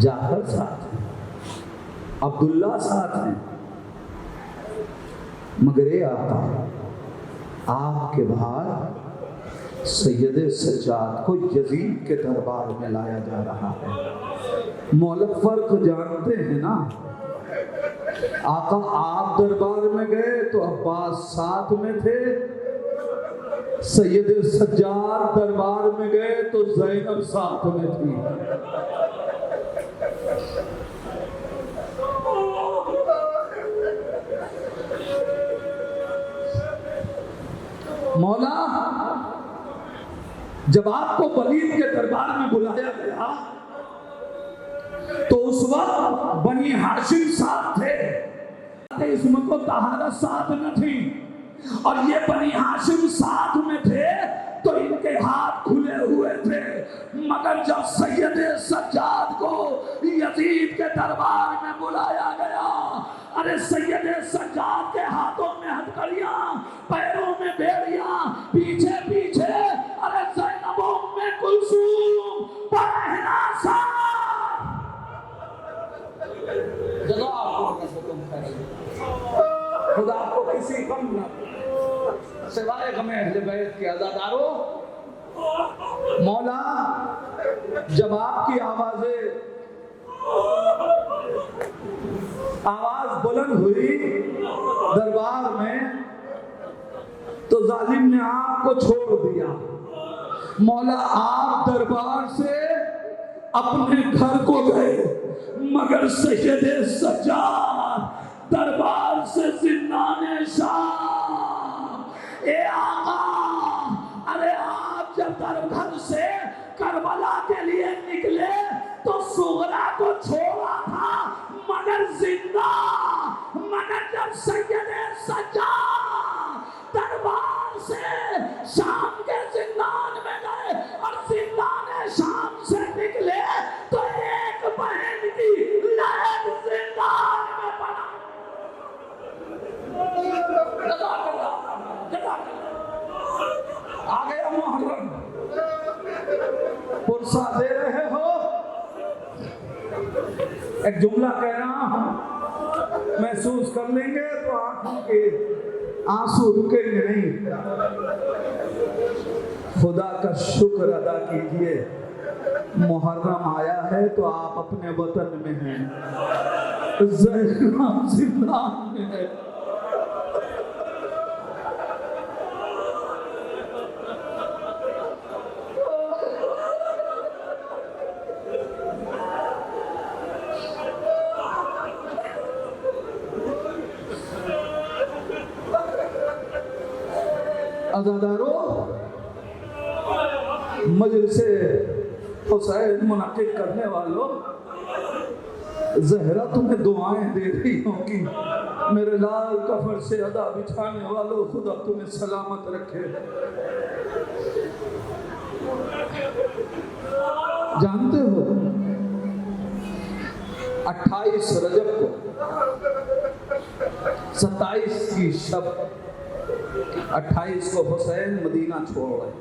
جعفر ساتھ ہیں، عبداللہ ساتھ ہیں، مگر اے آقا آپ کے بعد سید سجاد کو یزید کے دربار میں لایا جا رہا ہے۔ مولا فرق جانتے ہیں نا، آقا آپ دربار میں گئے تو عباس ساتھ میں تھے، سید سجاد دربار میں گئے تو زینب ساتھ میں تھی۔ مولا جب آپ کو ولید کے دربار میں بلایا گیا تو اس وقت بنی ہاشم ساتھ تھے، عصمت و طہارت ساتھ نہ تھی، اور یہ بنی ہاشم ساتھ میں تھے تو ان کے ہاتھ کھلے ہوئے تھے، مگر جب سید سجاد کو یزید کے دربار میں بلایا گیا، ارے سید سجاد کے ہاتھوں میں ہتھکڑیاں، پیروں میں بیڑیاں، پیچھے پیچھے ارے زینب ام کلثوم پہنا ساتھ۔ جزا آپ کو خدا آپ کو کسی کم نہ سوائے غم اہل بیت کے عزادارو۔ مولا جب آپ کی آوازیں آواز بلند ہوئی دربار میں تو ظالم نے آپ کو چھوڑ دیا. مولا آپ دربار سے اپنے گھر کو گئے مگر سید سجاد دربار سے زندان شام. اے آقا، ارے آپ جب گھر سے کربلا کے لیے نکلے تو صغرا کو چھوڑا تھا مگر زندہ. مگر جب سید سجاد دربار سے شام کے زندان میں گئے اور زندان شام سے نکلے تو ایک بہن کی لہر زندان میں پڑا. آ گیا محرم، پرسہ دے رہے ہو. ایک جملہ کہہ رہا ہوں، محسوس کر لیں گے تو آنکھوں کے آنسو رکیں گے نہیں. خدا کا شکر ادا کیجئے، محرم آیا ہے تو آپ اپنے وطن میں ہیں، زندان میں ہے. عزادارو، مجلس حسین منعقد کرنے والوں، زہرا تمہیں دعائیں دے رہی ہوں کہ میرے لال کفر سے ادا بچھانے والوں، خدا تمہیں سلامت رکھے. جانتے ہو 28 رجب کو 27 کی شب 28 کو حسین مدینہ چھوڑ گئے.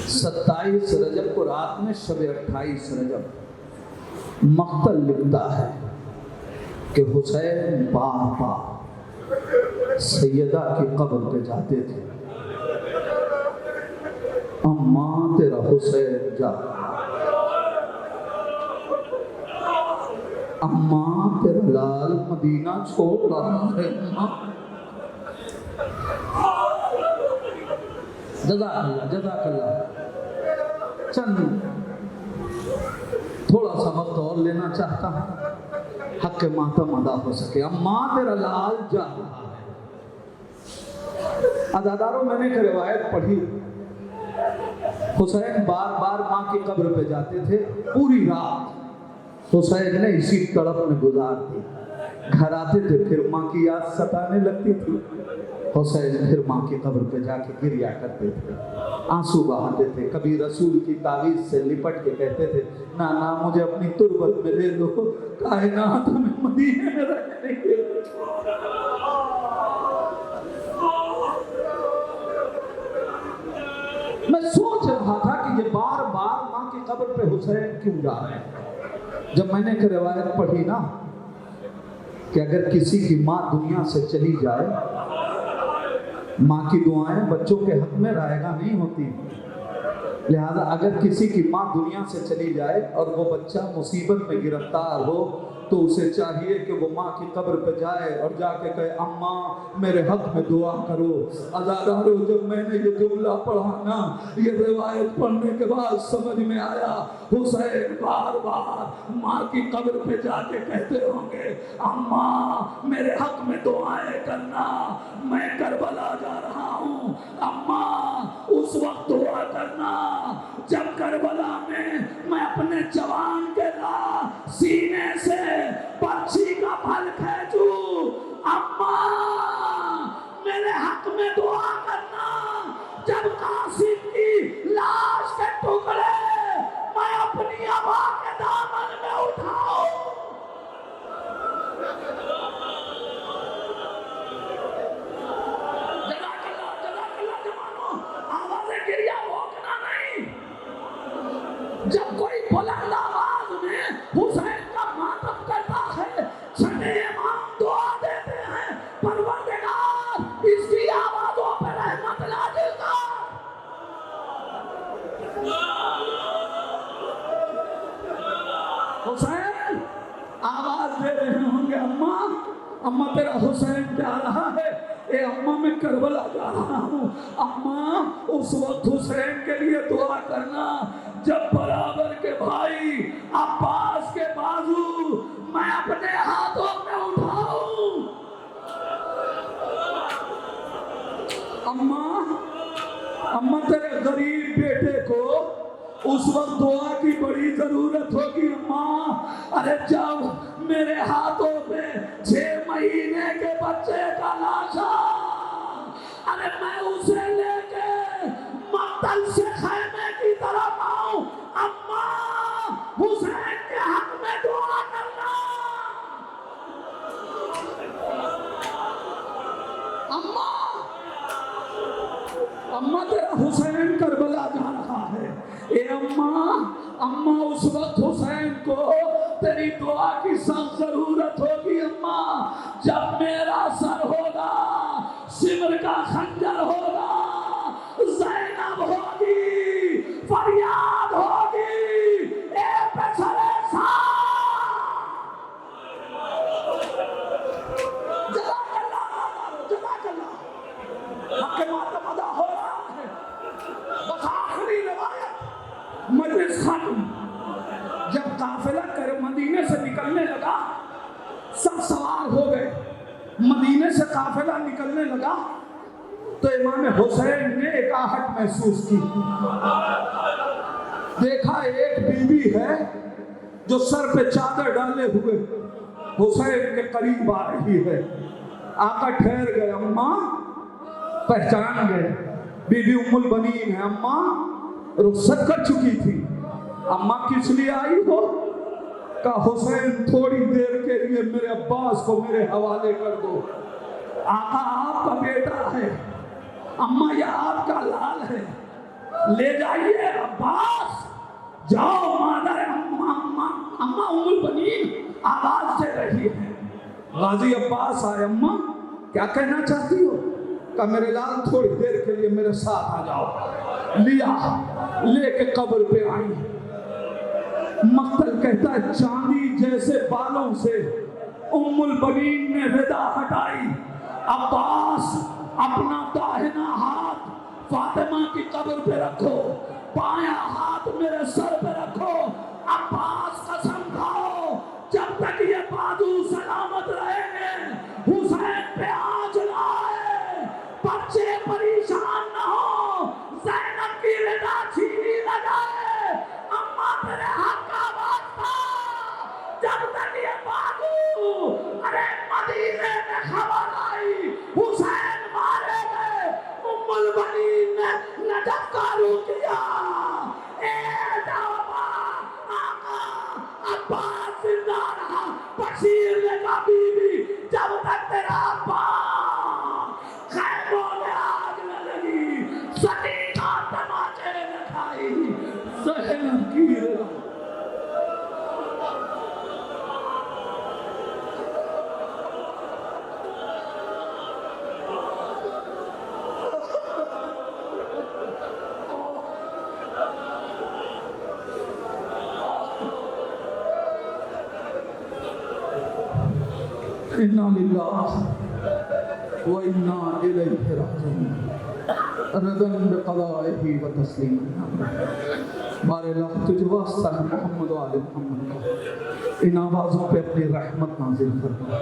27 رجب کو رات میں شب 28 رجب مقتل لکھتا ہے کہ حسین بار بار سیدہ کی قبر پہ جاتے تھے. اماں تیرا حسین جا، اماں تیرا لال مدینہ چھوڑ رہا ہے. جزاک اللہ، جزاک اللہ. چند تھوڑا سا وقت اور لینا چاہتا ہوں حق ماتم ادا ہو سکے. اماں تیرا لال جا رہا ہے. عزاداروں، میں نے ایک روایت پڑھی، حسین بار بار ماں کی قبر پہ جاتے تھے. پوری رات حسین نے اسی تڑپ میں گزار دی. گھر آتے تھے پھر ماں کی یاد ستانے لگتی تھی. حسین پھر ماں کی قبر پہ جا کے گریا کرتے تھے، آنسو بہاتے تھے. کبھی رسول کی تعویذ سے لپٹ کے کہتے تھے، نانا مجھے اپنی تربت میں لے لو، کائنات ہمیں مدینے میں رکھنے کے. میں سوچ رہا تھا کہ یہ بار بار ماں کی قبر پہ حسین کیوں جا رہے ہیں. جب میں نے ایک روایت پڑھی نا کہ اگر کسی کی ماں دنیا سے چلی جائے، ماں کی دعائیں بچوں کے حق میں رائگاں نہیں ہوتی، لہذا اگر کسی کی ماں دنیا سے چلی جائے اور وہ بچہ مصیبت میں گرفتار ہو تو اسے چاہیے کہ وہ ماں کی قبر پہ جائے اور جا کے کہے، اماں میرے حق میں دعا کرو. عزادارو، جب میں نے یہ جملہ پڑھا نا، یہ روایت پڑھنے کے بعد سمجھ میں آیا حسین بار بار ماں کی قبر پہ جا کے کہتے ہوں گے، اماں میرے حق میں دعائیں کرنا، میں کربلا جا رہا ہوں. اماں اس وقت دعا کرنا جب کربلا میں اپنے جوان کے سینے سے پرچھی کا پھل کھینچوں. اماں میرے حق میں دعا کرنا جب قاسم کی لاش کے ٹکڑے میں اپنی ابا کے دامن میں اٹھاؤں. جزاک اللہ جوانوں، آواز گریہ روکنا نہیں. جب کوئی بلند آواز میں تیرا حسین جا رہا ہے، اے اماں میں کربلا جا رہا ہوں، اماں اس وقت حسین کے لیے دعا کرنا جب برابر کے بھائی عباس کے بازو میں اپنے ہاتھوں میں اٹھاؤں۔ اماں تیرے غریب بیٹے کو اس وقت دعا کی بڑی ضرورت ہوگی اماں۔ ارے جب میرے ہاتھوں پہ 6 مہینے کے بچے کا لاشا، ارے میں اسے لے کے مقتل سے خیمے کی طرف آؤں، اماں حسین کے حق میں دعا کرنا۔ اماں تیرا حسین کربلا جا رہا ہے، اے اماں اس وقت حسین کو تیری دعا کی سخت ضرورت ہوگی اماں۔ جب میرا سر ہوگا، سمر کا خنجر ہوگا، زینب ہوگی، فریاد ہوگی، اے پسرے حق ماتم ادا ہو رہا ہے۔ بس آخری روایت، مجلس ختم۔ جب قافلہ کر مدینے سے نکلنے لگا، سب سوار ہو گئے، مدینے سے قافلہ نکلنے لگا تو امام حسین نے ایک آہٹ محسوس کی۔ دیکھا ایک بی بی ہے جو سر پہ چادر ڈالے ہوئے حسین کے قریب آ رہی ہے۔ آقا ٹھہر گئے، اماں پہچان گئے، بی بی ام البنین ہے، اماں رخصت کر چکی تھی۔ اماں کس لیے آئی ہو؟ کہا حسین تھوڑی دیر کے لیے میرے عباس کو میرے حوالے کر دو۔ آقا آپ کا بیٹا ہے، اماں یہ آپ کا لال ہے، لے جائیے عباس، جاؤ مادر اماں ام البنین آواز دے رہی ہے۔ غازی عباس آئے، اماں کیا کہنا چاہتی ہو؟ کہ میرے لال تھوڑی دیر کے لیے میرے ساتھ آ جاؤ۔ لیا، لے کے قبر پہ آئی۔ مقتل کہتا ہے چاندی جیسے بالوں سے ام البنین نے ردا ہٹائی۔ عباس اپنا داہنا ہاتھ فاطمہ کی قبر پہ رکھو، بایاں ہاتھ میرے سر پہ رکھو۔ عباس قسم کھاؤ جب تک یہ بازو سلامت رہیں گے حسین پہ آنچ لائے، بچے پریشان نہ ہو، زینب کی رضا چھینی نہ جائے، اماں تیرے حق کا واسطہ، جب تک یہ بازو ارے مدینے میں خبر آئی حسین مارے گئے، ام البنین نے نجف کا رو کیا، اے جوابا آقا عباس زندہ رہا، بشیر نے کہا بی بی جب تک تیرا عباس خیموں میں آگ نہ لگی، سکینہ تماچے نہ کھائی، زینب کی رضا۔ اِنَّا لِلَّهِ وَإِنَّا إِلَيْهِ رَاجِعُونَ رضاً بقضائه وتسليما۔ بار اللہ تجھے واسطہ ہے محمد و آل محمد کا، ان آوازوں پہ اپنی رحمت نازل فرما۔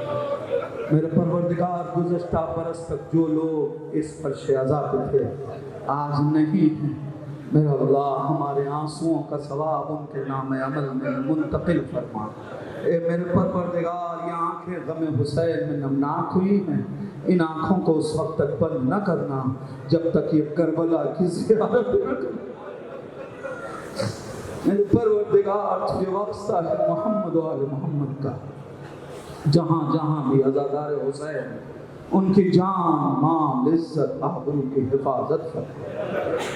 میرے پروردگار گزشتہ برس تک جو لوگ اس فرش عزا پہ تھے آج نہیں ہیں، میرا اللہ ہمارے آنسوؤں کا ثواب ان کے نام عمل میں منتقل فرما۔ اے میرے پروردگار یہ آنکھیں غم حسین میں نمناک ہوئی ہیں، ان آنکھوں کو اس وقت تک بند نہ کرنا جب تک یہ کربلا کی زیارت نہ کرنا۔ میرے پروردگار تجھے واسطہ ہے محمد و آل محمد کا، جہاں جہاں بھی عزادار حسین ان کی جان مال عزت آبرو کی حفاظت فرما۔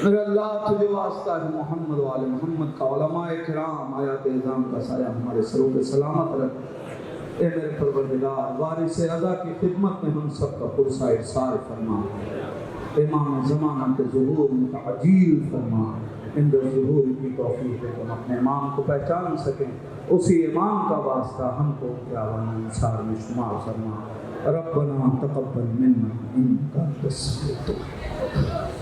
میرے اللہ تجھے واسطہ ہے محمد و آل محمد کا، علماء کرام آیات اعظام کا سایہ ہمارے سروں پہ سلامت رکھ۔ اے میرے پروردگار وارث رضا کی خدمت میں ہم سب کا پرسہ ارسال فرما، امام زمانہ کے ظہور میں تعجیل فرما۔ اندر ظہور کی توفیق ہے ہم اپنے امام کو پہچان سکیں، اسی امام کا واسطہ ہم کو کیا انصار میں شمار فرما۔ ربنا تقبل منا انك انت السميع الدعاء.